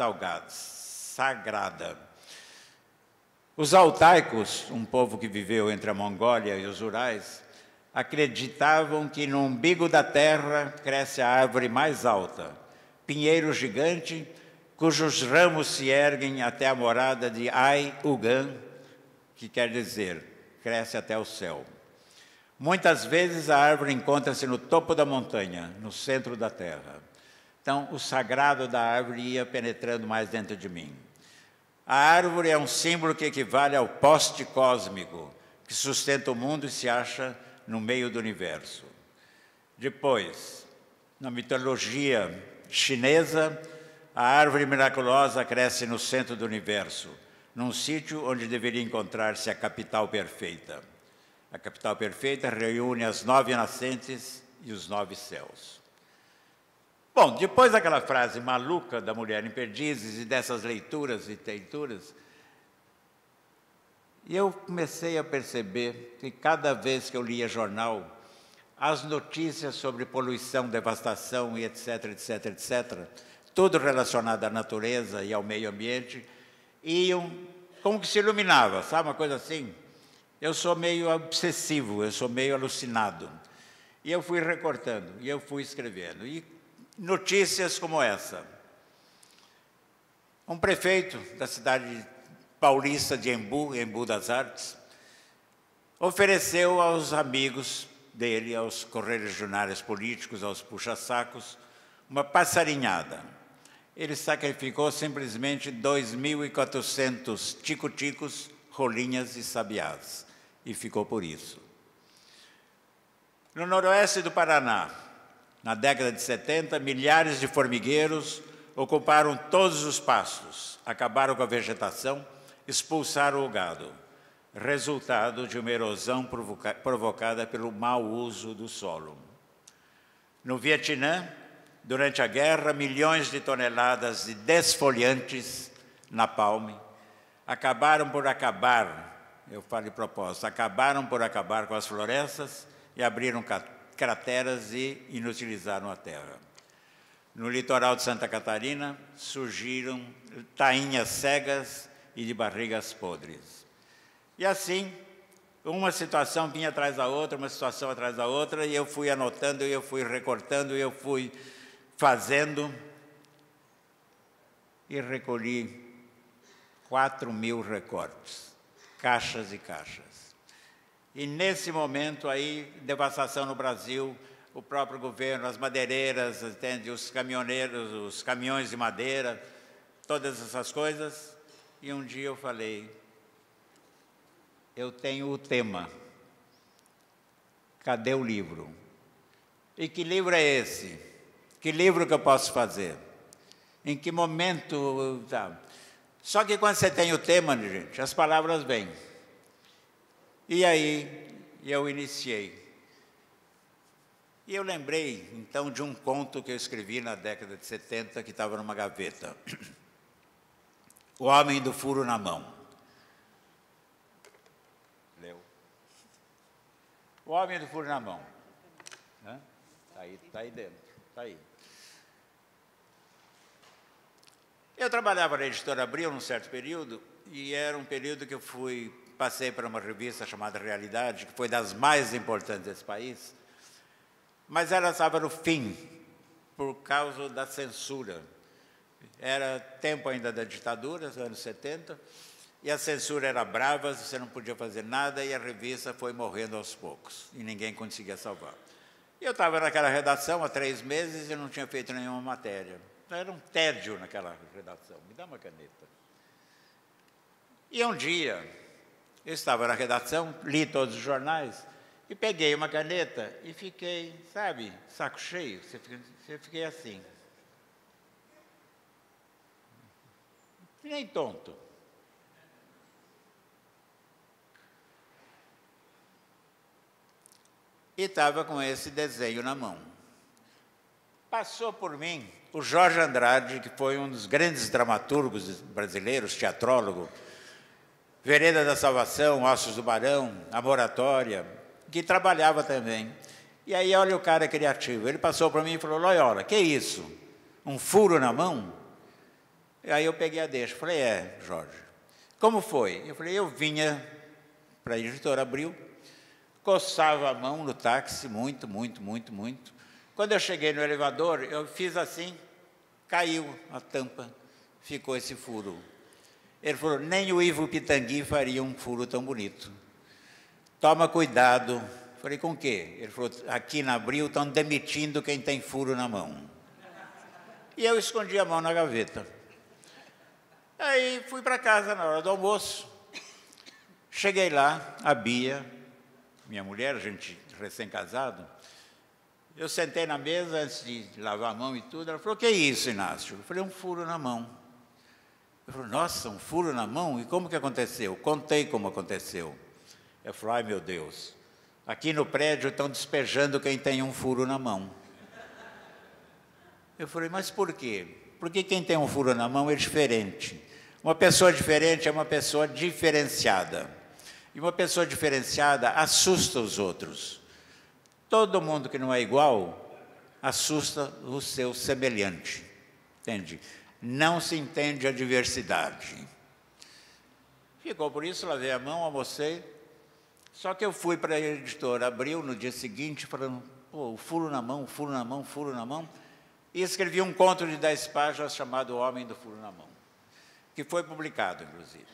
sagrada. Os altaicos, um povo que viveu entre a Mongólia e os Urais, acreditavam que no umbigo da terra cresce a árvore mais alta, pinheiro gigante, cujos ramos se erguem até a morada de Ai-Ugan, que quer dizer, cresce até o céu. Muitas vezes a árvore encontra-se no topo da montanha, no centro da terra. Então, o sagrado da árvore ia penetrando mais dentro de mim. A árvore é um símbolo que equivale ao poste cósmico, que sustenta o mundo e se acha no meio do universo. Depois, na mitologia chinesa, a árvore miraculosa cresce no centro do universo, num sítio onde deveria encontrar-se a capital perfeita. A capital perfeita reúne as 9 nascentes e os 9 céus. Bom, depois daquela frase maluca da Mulher em Perdizes e dessas leituras e leituras, eu comecei a perceber que cada vez que eu lia jornal, as notícias sobre poluição, devastação e etc, tudo relacionado à natureza e ao meio ambiente, iam como que se iluminava, sabe, uma coisa assim? Eu sou meio obsessivo, eu sou meio alucinado. E eu fui recortando, e eu fui escrevendo. E notícias como essa. Um prefeito da cidade paulista de Embu das Artes, ofereceu aos amigos dele, aos correligionários políticos, aos puxa-sacos, uma passarinhada. Ele sacrificou simplesmente 2.400 tico-ticos, rolinhas e sabiás. E ficou por isso. No noroeste do Paraná, na década de 70, milhares de formigueiros ocuparam todos os pastos, acabaram com a vegetação, expulsaram o gado, resultado de uma erosão provocada pelo mau uso do solo. No Vietnã, durante a guerra, milhões de toneladas de desfoliantes, napalm, acabaram por acabar com as florestas e abriram crateras e inutilizaram a terra. No litoral de Santa Catarina, surgiram tainhas cegas e de barrigas podres. E assim, uma situação vinha atrás da outra, uma situação atrás da outra, e eu fui anotando, eu fui recortando, eu fui fazendo, e recolhi 4.000 recortes, caixas e caixas. E nesse momento aí, devastação no Brasil, o próprio governo, as madeireiras, entende? Os caminhoneiros, os caminhões de madeira, todas essas coisas. E um dia eu falei, eu tenho o tema, cadê o livro? E que livro é esse? Que livro que eu posso fazer? Em que momento? Tá. Só que quando você tem o tema, gente, as palavras vêm. E aí eu iniciei. E eu lembrei, então, de um conto que eu escrevi na década de 70, que estava numa gaveta. O Homem do Furo na Mão. Leu? O Homem do Furo na Mão. Está aí dentro, está aí. Eu trabalhava na Editora Abril num certo período, e era um período que eu passei para uma revista chamada Realidade, que foi das mais importantes desse país, mas ela estava no fim, por causa da censura. Era tempo ainda da ditadura, nos anos 70, e a censura era brava, você não podia fazer nada, e a revista foi morrendo aos poucos, e ninguém conseguia salvar. Eu estava naquela redação há 3 meses e não tinha feito nenhuma matéria. Era um tédio naquela redação. Me dá uma caneta. E um dia, eu estava na redação, li todos os jornais, e peguei uma caneta e fiquei, sabe, saco cheio. Você fiquei assim. Nem tonto. E estava com esse desenho na mão. Passou por mim o Jorge Andrade, que foi um dos grandes dramaturgos brasileiros, teatrólogo, Vereda da Salvação, Ossos do Barão, A Moratória, que trabalhava também. E aí, olha o cara criativo. Ele passou por mim e falou, Loyola, que é isso? Um furo na mão? E aí eu peguei a deixa. Falei, Jorge. Como foi? Eu falei, eu vinha para a Editora Abril, coçava a mão no táxi, muito. Quando eu cheguei no elevador, eu fiz assim, caiu a tampa, ficou esse furo. Ele falou, nem o Ivo Pitangui faria um furo tão bonito. Toma cuidado. Falei, com o quê? Ele falou, aqui na Abril estão demitindo quem tem furo na mão. E eu escondi a mão na gaveta. Aí fui para casa na hora do almoço. Cheguei lá, a Bia, minha mulher, a gente recém-casado, eu sentei na mesa antes de lavar a mão e tudo. Ela falou, o que é isso, Inácio? Eu falei, um furo na mão. Eu falei, nossa, um furo na mão? E como que aconteceu? Contei como aconteceu. Eu falei, ai meu Deus, aqui no prédio estão despejando quem tem um furo na mão. Eu falei, mas por quê? Porque quem tem um furo na mão é diferente. Uma pessoa diferente é uma pessoa diferenciada. E uma pessoa diferenciada assusta os outros. Todo mundo que não é igual assusta o seu semelhante. Entende? Não se entende a diversidade. Ficou por isso, lavei a mão, almocei. Só que eu fui para a Editora Abril no dia seguinte, falando, pô, furo na mão, furo na mão, furo na mão. E escrevi um conto de 10 páginas chamado O Homem do Furo na Mão, que foi publicado, inclusive.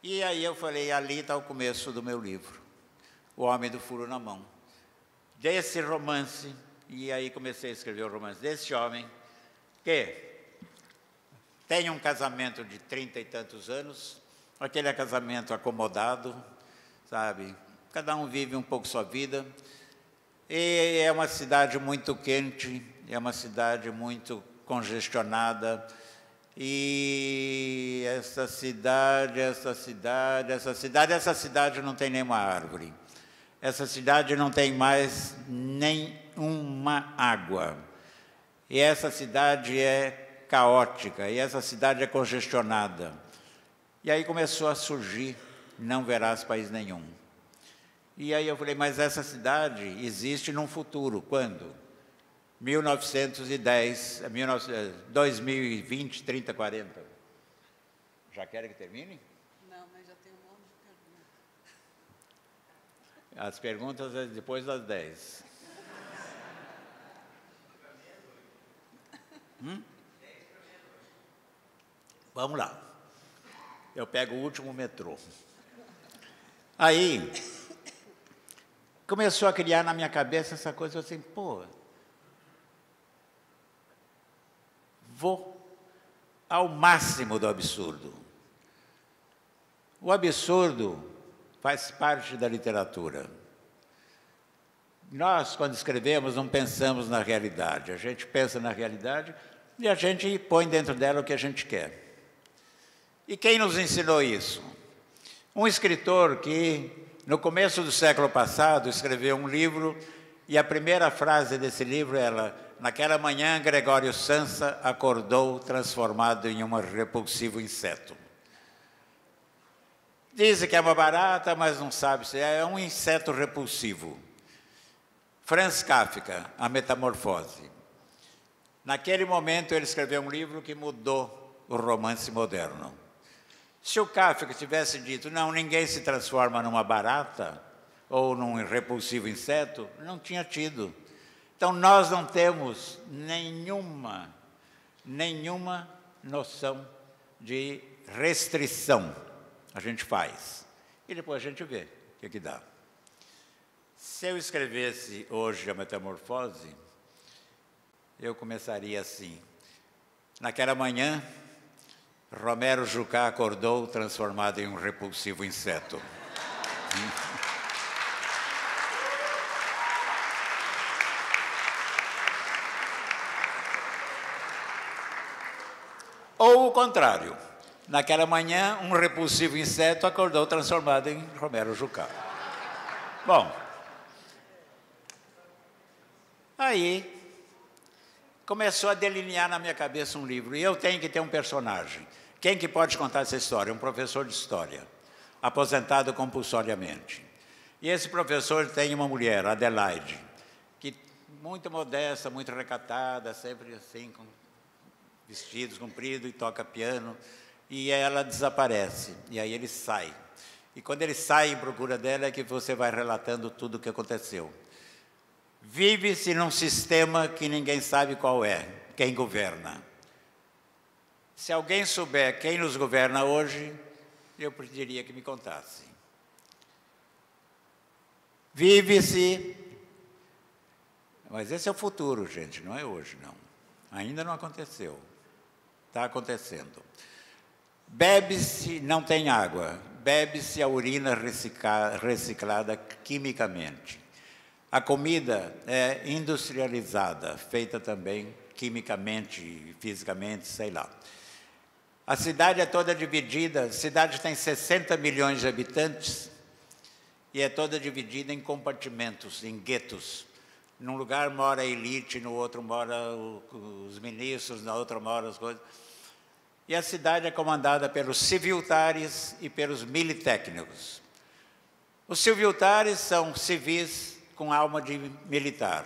E aí eu falei, ali está o começo do meu livro, O Homem do Furo na Mão. Desse romance, e aí comecei a escrever o romance desse homem, que tem um casamento de 30 e tantos anos, aquele casamento acomodado, sabe? Cada um vive um pouco sua vida. E é uma cidade muito quente, é uma cidade muito congestionada. E essa cidade não tem nenhuma árvore. Essa cidade não tem mais nenhuma água. E essa cidade é caótica, e essa cidade é congestionada. E aí começou a surgir, não verás país nenhum. E aí eu falei, mas essa cidade existe num futuro. Quando? 1910, 2020, 30, 40. Já querem que termine? Não, mas já tem um monte de perguntas. As perguntas é depois das 10. Vamos lá. Eu pego o último metrô. Aí, começou a criar na minha cabeça essa coisa assim, pô, vou ao máximo do absurdo. O absurdo faz parte da literatura. Nós, quando escrevemos, não pensamos na realidade. A gente pensa na realidade e a gente põe dentro dela o que a gente quer. E quem nos ensinou isso? Um escritor que, no começo do século passado, escreveu um livro e a primeira frase desse livro era: naquela manhã, Gregório Samsa acordou transformado em um repulsivo inseto. Dizem que é uma barata, mas não sabe se é um inseto repulsivo. Franz Kafka, A Metamorfose. Naquele momento, ele escreveu um livro que mudou o romance moderno. Se o Kafka tivesse dito, não, ninguém se transforma numa barata ou num repulsivo inseto, não tinha tido. Então, nós não temos nenhuma noção de restrição. A gente faz. E depois a gente vê o que dá. Se eu escrevesse hoje A Metamorfose, eu começaria assim. Naquela manhã, Romero Jucá acordou transformado em um repulsivo inseto. Ou o contrário. Naquela manhã, um repulsivo inseto acordou transformado em Romero Jucá. Bom, aí começou a delinear na minha cabeça um livro. E eu tenho que ter um personagem. Quem que pode contar essa história? Um professor de história, aposentado compulsoriamente. E esse professor tem uma mulher, Adelaide, que muito modesta, muito recatada, sempre assim, com vestidos compridos e toca piano. E ela desaparece, e aí ele sai. E quando ele sai em procura dela é que você vai relatando tudo o que aconteceu. Vive-se num sistema que ninguém sabe qual é, quem governa. Se alguém souber quem nos governa hoje, eu pediria que me contasse. Vive-se... Mas esse é o futuro, gente, não é hoje, não. Ainda não aconteceu. Está acontecendo. Bebe-se, não tem água, bebe-se a urina reciclada quimicamente. A comida é industrializada, feita também quimicamente, fisicamente, sei lá. A cidade é toda dividida, a cidade tem 60 milhões de habitantes e é toda dividida em compartimentos, em guetos. Num lugar mora a elite, no outro mora os ministros, na outra mora as coisas. E a cidade é comandada pelos civiltares e pelos militécnicos. Os civiltares são civis com alma de militar.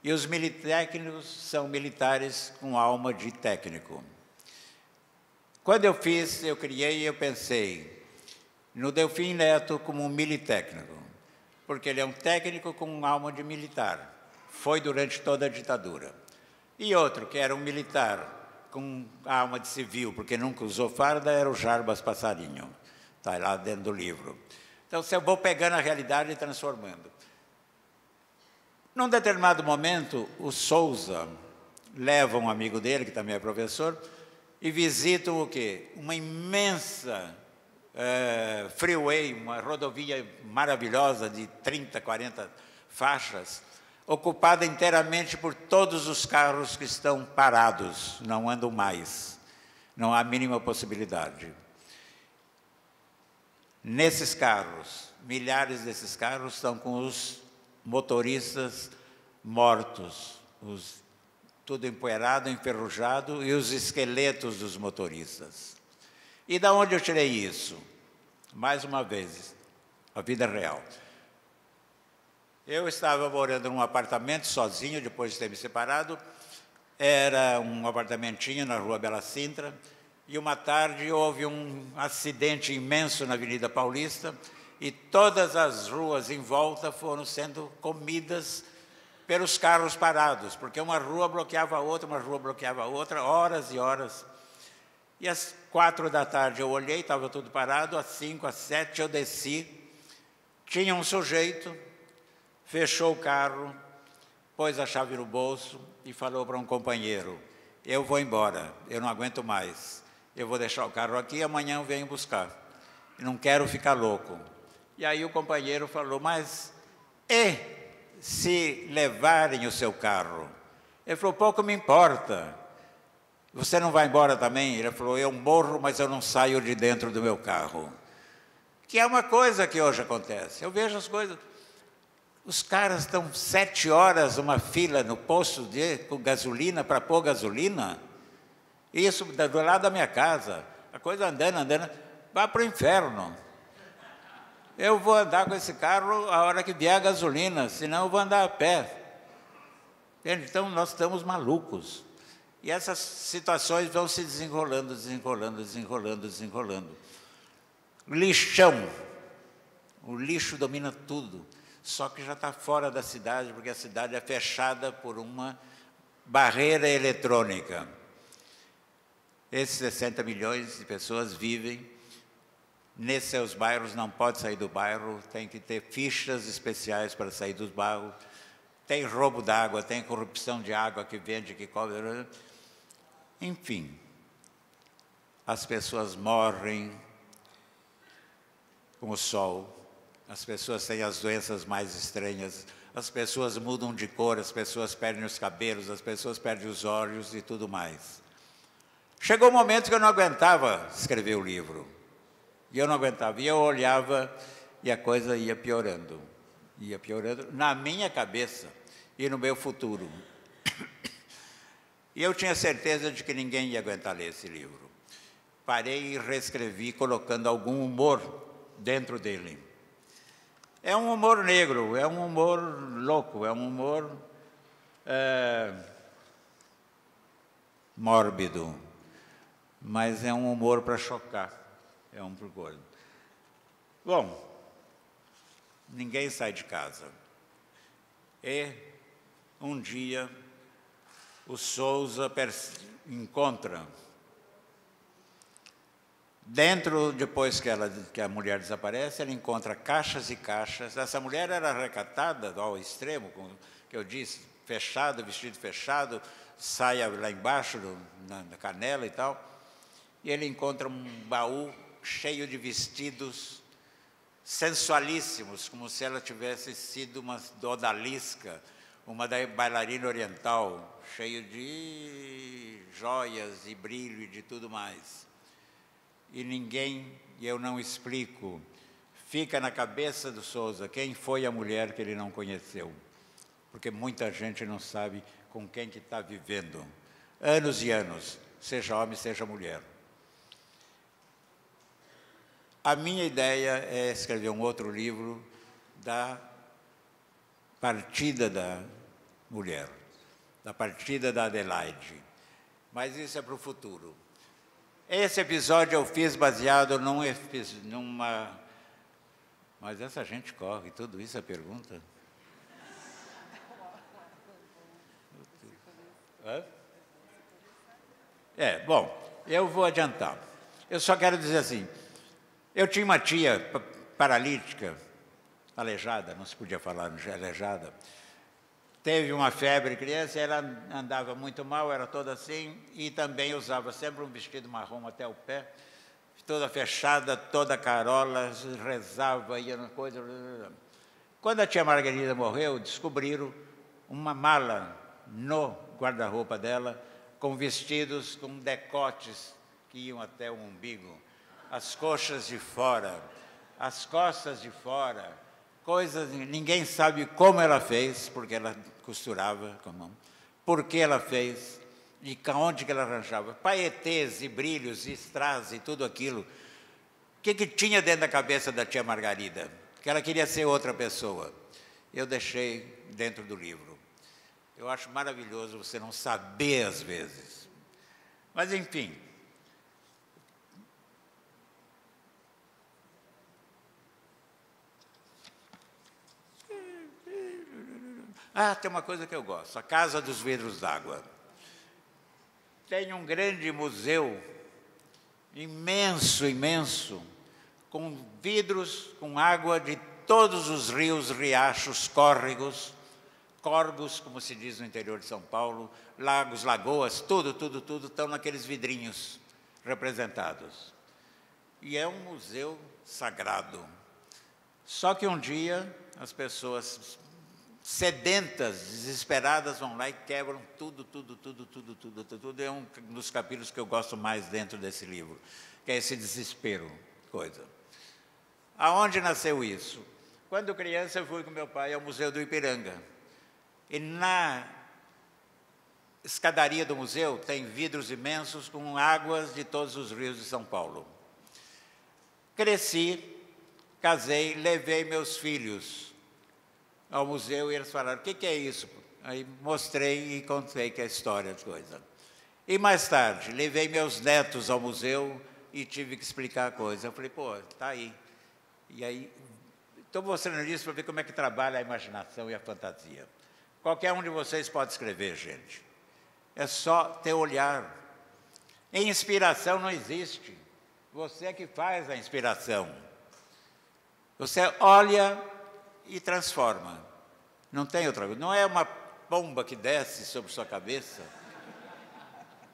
E os militécnicos são militares com alma de técnico. Quando eu criei, eu pensei no Delfim Neto como um militécnico, porque ele é um técnico com alma de militar. Foi durante toda a ditadura. E outro, que era um militar com alma de civil, porque nunca usou farda, era o Jarbas Passarinho. Está lá dentro do livro. Então, eu vou pegando a realidade e transformando. Num determinado momento, o Souza leva um amigo dele, que também é professor, e visitam o quê? Uma imensa freeway, uma rodovia maravilhosa de 30, 40 faixas, ocupada inteiramente por todos os carros que estão parados, não andam mais. Não há a mínima possibilidade. Nesses carros, milhares desses carros estão com os motoristas mortos, tudo empoeirado, enferrujado, e os esqueletos dos motoristas. E da onde eu tirei isso? Mais uma vez, a vida real. Eu estava morando num apartamento sozinho, depois de ter me separado. Era um apartamentinho na rua Bela Sintra. E uma tarde houve um acidente imenso na Avenida Paulista. E todas as ruas em volta foram sendo comidas pelos carros parados. Porque uma rua bloqueava a outra, uma rua bloqueava a outra, horas e horas. E às 4 da tarde eu olhei, estava tudo parado. Às 5, às 7 eu desci. Tinha um sujeito fechou o carro, pôs a chave no bolso e falou para um companheiro: eu vou embora, eu não aguento mais. Eu vou deixar o carro aqui, amanhã eu venho buscar. Não quero ficar louco. E aí o companheiro falou: mas e se levarem o seu carro? Ele falou: pouco me importa. Você não vai embora também? Ele falou: eu morro, mas eu não saio de dentro do meu carro. Que é uma coisa que hoje acontece. Eu vejo as coisas. Os caras estão 7 horas numa fila no posto com gasolina para pôr gasolina. Isso do lado da minha casa. A coisa andando, vai para o inferno. Eu vou andar com esse carro a hora que vier a gasolina, senão eu vou andar a pé. Então, nós estamos malucos. E essas situações vão se desenrolando. Lixão. O lixo domina tudo. Só que já está fora da cidade, porque a cidade é fechada por uma barreira eletrônica. Esses 60 milhões de pessoas vivem nesses seus bairros, não pode sair do bairro, tem que ter fichas especiais para sair dos bairros. Tem roubo d'água, tem corrupção de água que vende, que cobra. Enfim, as pessoas morrem com o sol, as pessoas têm as doenças mais estranhas, as pessoas mudam de cor, as pessoas perdem os cabelos, as pessoas perdem os olhos e tudo mais. Chegou um momento que eu não aguentava escrever o livro. E eu não aguentava. E eu olhava e a coisa ia piorando na minha cabeça e no meu futuro. E eu tinha certeza de que ninguém ia aguentar ler esse livro. Parei e reescrevi, colocando algum humor dentro dele. É um humor negro, é um humor louco, é um humor mórbido, mas é um humor para chocar, é um procuro. Bom, ninguém sai de casa. E um dia o Sousa encontra, depois que a mulher desaparece, ele encontra caixas e caixas. Essa mulher era recatada ao extremo, que eu disse, fechado, vestido fechado, saia lá embaixo, na canela e tal. E ele encontra um baú cheio de vestidos sensualíssimos, como se ela tivesse sido uma odalisca, uma bailarina oriental, cheio de joias e brilho e de tudo mais. E eu não explico, fica na cabeça do Sousa quem foi a mulher que ele não conheceu, porque muita gente não sabe com quem que está vivendo, anos e anos, seja homem, seja mulher. A minha ideia é escrever um outro livro da partida da mulher, da partida da Adelaide, mas isso é para o futuro. Esse episódio eu fiz baseado numa... Mas essa gente corre, tudo isso é pergunta? Bom, eu vou adiantar. Eu só quero dizer assim, eu tinha uma tia paralítica, aleijada, não se podia falar aleijada, teve uma febre criança, ela andava muito mal, era toda assim, e também usava sempre um vestido marrom até o pé, toda fechada, toda carola, rezava, ia na coisa. Quando a tia Margarida morreu, descobriram uma mala no guarda-roupa dela, com vestidos com decotes que iam até o umbigo, as coxas de fora, as costas de fora, coisas, ninguém sabe como ela fez, porque ela costurava com a mão, por que ela fez, e onde que ela arranjava, paetês e brilhos e strass e tudo aquilo. O que tinha dentro da cabeça da tia Margarida? Que ela queria ser outra pessoa. Eu deixei dentro do livro. Eu acho maravilhoso você não saber às vezes. Mas, enfim. Tem uma coisa que eu gosto, a Casa dos Vidros d'Água. Tem um grande museu, imenso, imenso, com vidros, com água de todos os rios, riachos, córregos, córregos, como se diz no interior de São Paulo, lagos, lagoas, tudo estão naqueles vidrinhos representados. E é um museu sagrado. Só que um dia as pessoas sedentas, desesperadas, vão lá e quebram tudo. É um dos capítulos que eu gosto mais dentro desse livro, que é esse desespero, coisa. Aonde nasceu isso? Quando criança, eu fui com meu pai ao Museu do Ipiranga. E na escadaria do museu tem vidros imensos com águas de todos os rios de São Paulo. Cresci, casei, levei meus filhos ao museu e eles falaram, o que é isso? Aí mostrei e contei que é a história de coisa. E mais tarde, levei meus netos ao museu e tive que explicar a coisa. Eu falei, pô, tá aí. E aí, estou mostrando isso para ver como é que trabalha a imaginação e a fantasia. Qualquer um de vocês pode escrever, gente. É só ter olhar. Inspiração não existe. Você é que faz a inspiração. Você olha e transforma. Não tem outra coisa. Não é uma pomba que desce sobre sua cabeça.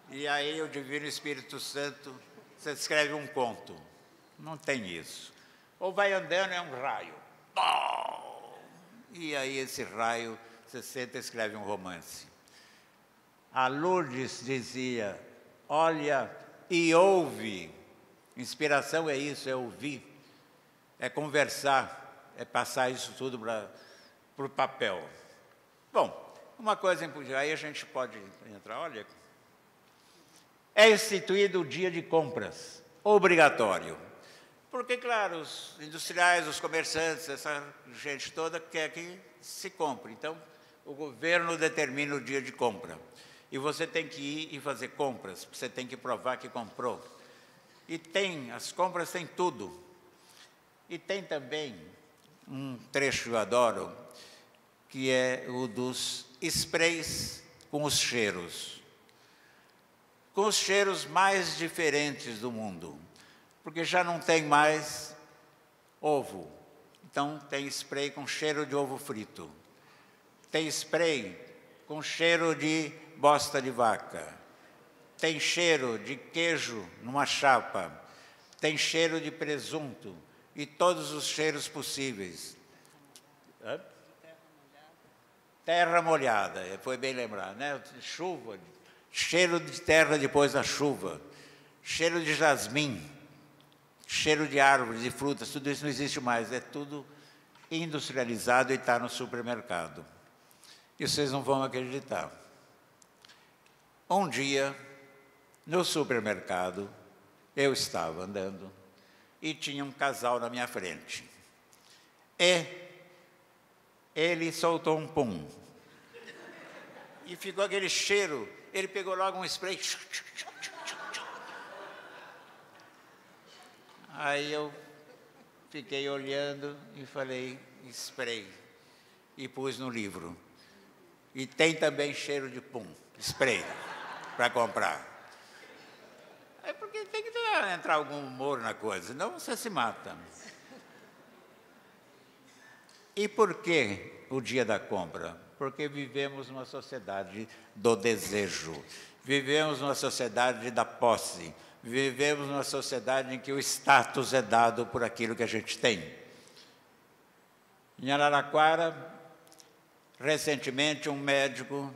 E aí o Divino Espírito Santo, você escreve um conto. Não tem isso. Ou vai andando, é um raio. E aí esse raio, você senta e escreve um romance. A Lourdes dizia, olha e ouve. Inspiração é isso, é ouvir, é conversar, é passar isso tudo para o papel. Bom, uma coisa, aí a gente pode entrar, olha. É instituído o dia de compras, obrigatório. Porque, claro, os industriais, os comerciantes, essa gente toda quer que se compre. Então, o governo determina o dia de compra. E você tem que ir e fazer compras, você tem que provar que comprou. E as compras têm tudo. E tem também um trecho que eu adoro, que é o dos sprays com os cheiros. Com os cheiros mais diferentes do mundo. Porque já não tem mais ovo. Então, tem spray com cheiro de ovo frito. Tem spray com cheiro de bosta de vaca. Tem cheiro de queijo numa chapa. Tem cheiro de presunto. E todos os cheiros possíveis. Terra molhada, foi bem lembrado, né? Chuva, cheiro de terra depois da chuva. Cheiro de jasmim. Cheiro de árvores, de frutas, tudo isso não existe mais. É tudo industrializado e está no supermercado. E vocês não vão acreditar. Um dia, no supermercado, eu estava andando e tinha um casal na minha frente. E ele soltou um pum. E ficou aquele cheiro. Ele pegou logo um spray. Aí eu fiquei olhando e falei, spray. E pus no livro. E tem também cheiro de pum, spray, para comprar. É porque tem que entrar algum humor na coisa, senão você se mata. E por que o dia da compra? Porque vivemos numa sociedade do desejo. Vivemos numa sociedade da posse. Vivemos numa sociedade em que o status é dado por aquilo que a gente tem. Em Araraquara, recentemente, um médico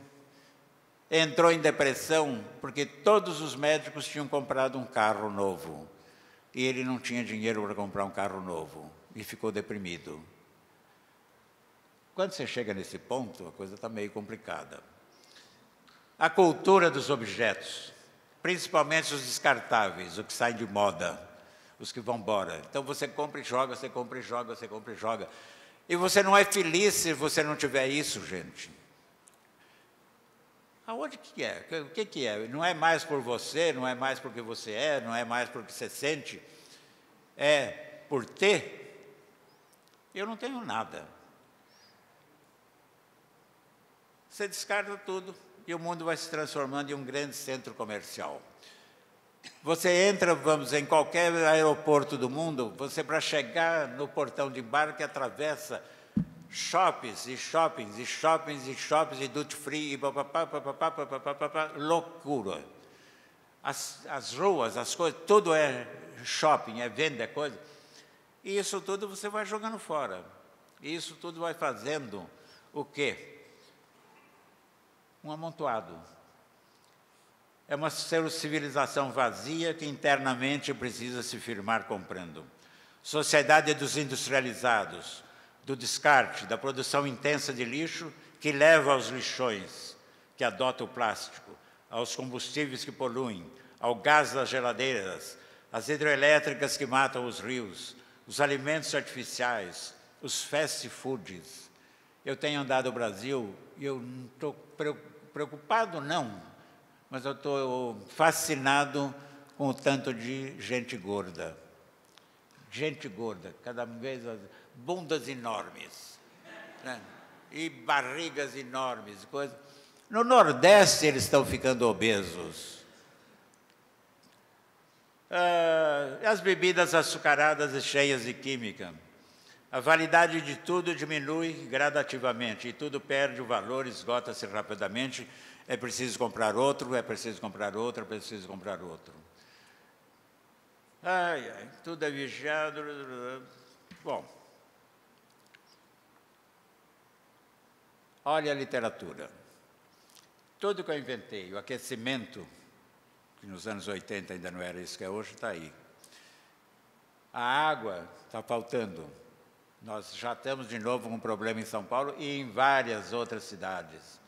entrou em depressão porque todos os médicos tinham comprado um carro novo. E ele não tinha dinheiro para comprar um carro novo. E ficou deprimido. Quando você chega nesse ponto, a coisa está meio complicada. A cultura dos objetos. Principalmente os descartáveis, os que saem de moda, os que vão embora. Então você compra e joga, você compra e joga, você compra e joga. E você não é feliz se você não tiver isso, gente. Aonde que é? O que que é? Não é mais por você, não é mais porque você é, não é mais porque você sente. É por ter. Eu não tenho nada. Você descarta tudo. E o mundo vai se transformando em um grande centro comercial. Você entra, vamos dizer, em qualquer aeroporto do mundo, você para chegar no portão de embarque atravessa shoppings e shoppings e shoppings e shoppings e duty free e papapá, loucura. As ruas, as coisas, tudo é shopping, é venda, é coisa. E isso tudo você vai jogando fora. E isso tudo vai fazendo o quê? Um amontoado. É uma civilização vazia que internamente precisa se firmar comprando. Sociedade dos industrializados, do descarte, da produção intensa de lixo que leva aos lixões, que adota o plástico, aos combustíveis que poluem, ao gás das geladeiras, às hidrelétricas que matam os rios, os alimentos artificiais, os fast foods. Eu tenho andado no Brasil e eu não estou preocupado, não, mas eu estou fascinado com o tanto de gente gorda. Gente gorda, cada vez bundas enormes, né? E barrigas enormes, coisa. No Nordeste eles estão ficando obesos. As bebidas açucaradas e cheias de química. A validade de tudo diminui gradativamente e tudo perde o valor, esgota-se rapidamente. É preciso comprar outro, é preciso comprar outro, é preciso comprar outro. Ai, ai, tudo é vigiado. Bom, olha a literatura. Tudo que eu inventei, o aquecimento, que nos anos 80 ainda não era isso que é hoje, está aí. A água está faltando. Nós já estamos de novo com um problema em São Paulo e em várias outras cidades.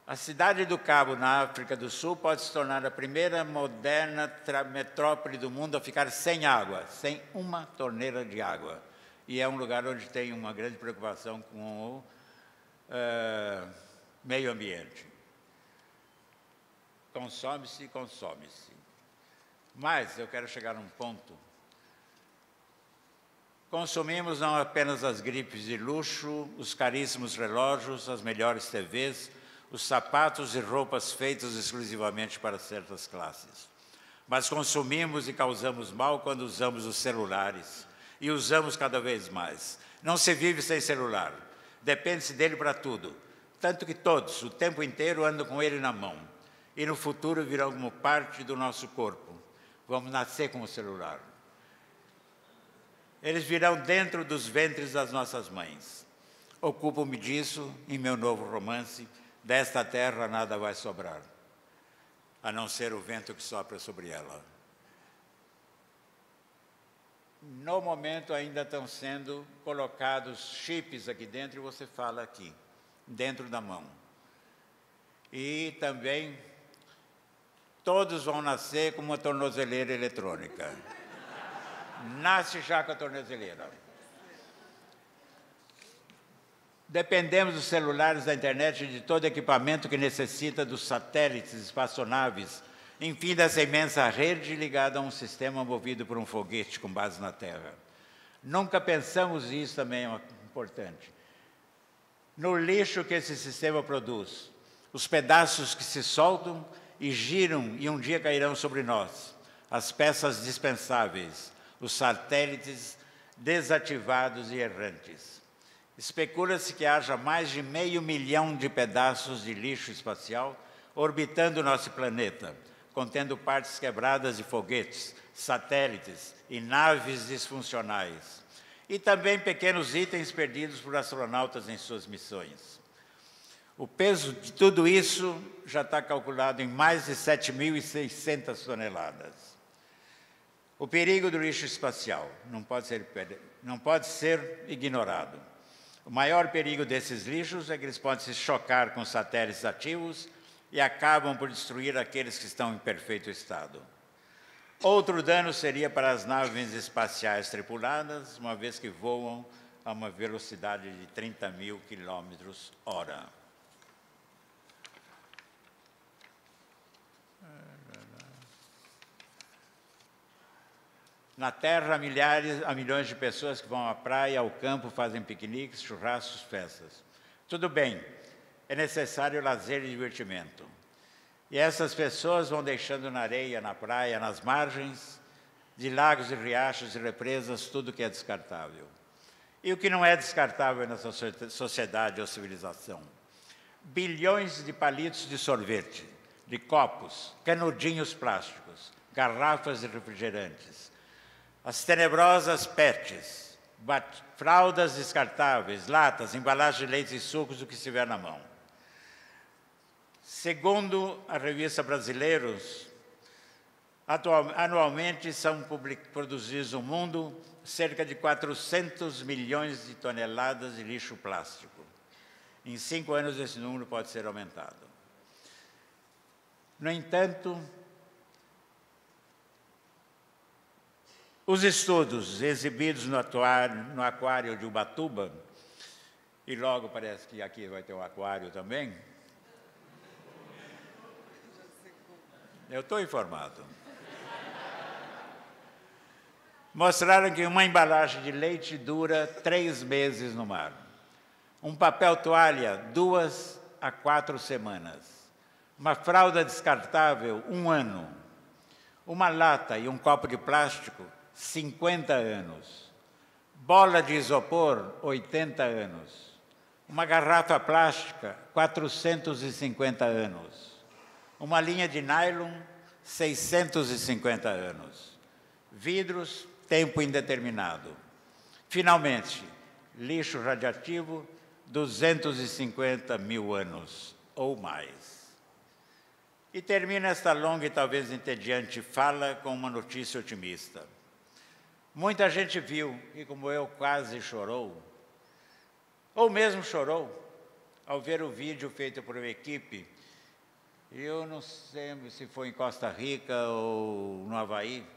A cidade do Cabo, na África do Sul, pode se tornar a primeira moderna metrópole do mundo a ficar sem água, sem uma torneira de água. E é um lugar onde tem uma grande preocupação com o meio ambiente. Consome-se, consome-se. Mas eu quero chegar num ponto. Consumimos não apenas as gripes de luxo, os caríssimos relógios, as melhores TVs, os sapatos e roupas feitos exclusivamente para certas classes. Mas consumimos e causamos mal quando usamos os celulares. E usamos cada vez mais. Não se vive sem celular. Depende-se dele para tudo. Tanto que todos, o tempo inteiro, andam com ele na mão. E no futuro virão como parte do nosso corpo. Vamos nascer com o celular. Eles virão dentro dos ventres das nossas mães. Ocupo-me disso em meu novo romance. Desta terra nada vai sobrar, a não ser o vento que sopra sobre ela. No momento ainda estão sendo colocados chips aqui dentro e você fala aqui, dentro da mão. E também todos vão nascer com uma tornozeleira eletrônica. Nasce já com a tornozeleira. Dependemos dos celulares, da internet e de todo equipamento que necessita dos satélites, espaçonaves, enfim, dessa imensa rede ligada a um sistema movido por um foguete com base na Terra. Nunca pensamos, e isso também é importante, no lixo que esse sistema produz, os pedaços que se soltam e giram e um dia cairão sobre nós, as peças dispensáveis, os satélites desativados e errantes. Especula-se que haja mais de 500 mil de pedaços de lixo espacial orbitando o nosso planeta, contendo partes quebradas de foguetes, satélites e naves disfuncionais. E também pequenos itens perdidos por astronautas em suas missões. O peso de tudo isso já está calculado em mais de 7.600 toneladas. O perigo do lixo espacial não pode ser ignorado. O maior perigo desses lixos é que eles podem se chocar com satélites ativos e acabam por destruir aqueles que estão em perfeito estado. Outro dano seria para as naves espaciais tripuladas, uma vez que voam a uma velocidade de 30.000 km/h. Na Terra, há milhões de pessoas que vão à praia, ao campo, fazem piqueniques, churrascos, festas. Tudo bem, é necessário lazer e divertimento. E essas pessoas vão deixando na areia, na praia, nas margens de lagos e riachos e represas tudo que é descartável. E o que não é descartável nessa sociedade ou civilização? Bilhões de palitos de sorvete, de copos, canudinhos plásticos, garrafas de refrigerantes, as tenebrosas PETs, fraldas descartáveis, latas, embalagens de leites e sucos, o que estiver na mão. Segundo a revista Brasileiros, anualmente são produzidos no mundo cerca de 400 milhões de toneladas de lixo plástico. Em 5 anos, esse número pode ser aumentado. No entanto, os estudos exibidos no aquário de Ubatuba, e logo parece que aqui vai ter um aquário também, eu estou informado, mostraram que uma embalagem de leite dura 3 meses no mar. Um papel toalha, 2 a 4 semanas. Uma fralda descartável, 1 ano. Uma lata e um copo de plástico, 50 anos. Bola de isopor, 80 anos. Uma garrafa plástica, 450 anos. Uma linha de nylon, 650 anos. Vidros, tempo indeterminado. Finalmente, lixo radioativo, 250 mil anos ou mais. E termina esta longa e talvez entediante fala com uma notícia otimista. Muita gente viu, e como eu, quase chorou, ou mesmo chorou, ao ver o vídeo feito por uma equipe, eu não sei se foi em Costa Rica ou no Havaí,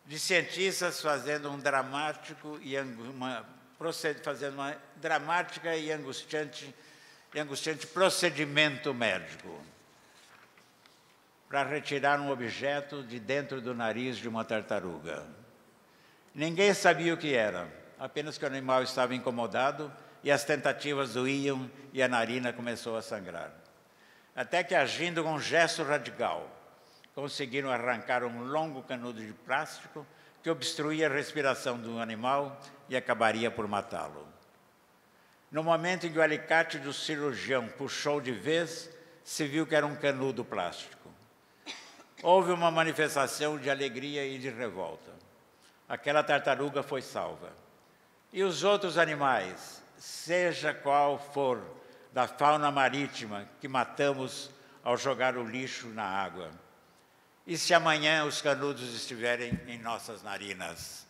de cientistas fazendo uma dramática e angustiante procedimento médico para retirar um objeto de dentro do nariz de uma tartaruga. Ninguém sabia o que era, apenas que o animal estava incomodado e as tentativas doíam e a narina começou a sangrar. Até que, agindo com um gesto radical, conseguiram arrancar um longo canudo de plástico que obstruía a respiração do animal e acabaria por matá-lo. No momento em que o alicate do cirurgião puxou de vez, se viu que era um canudo plástico. Houve uma manifestação de alegria e de revolta. Aquela tartaruga foi salva. E os outros animais, seja qual for, da fauna marítima que matamos ao jogar o lixo na água. E se amanhã os canudos estiverem em nossas narinas?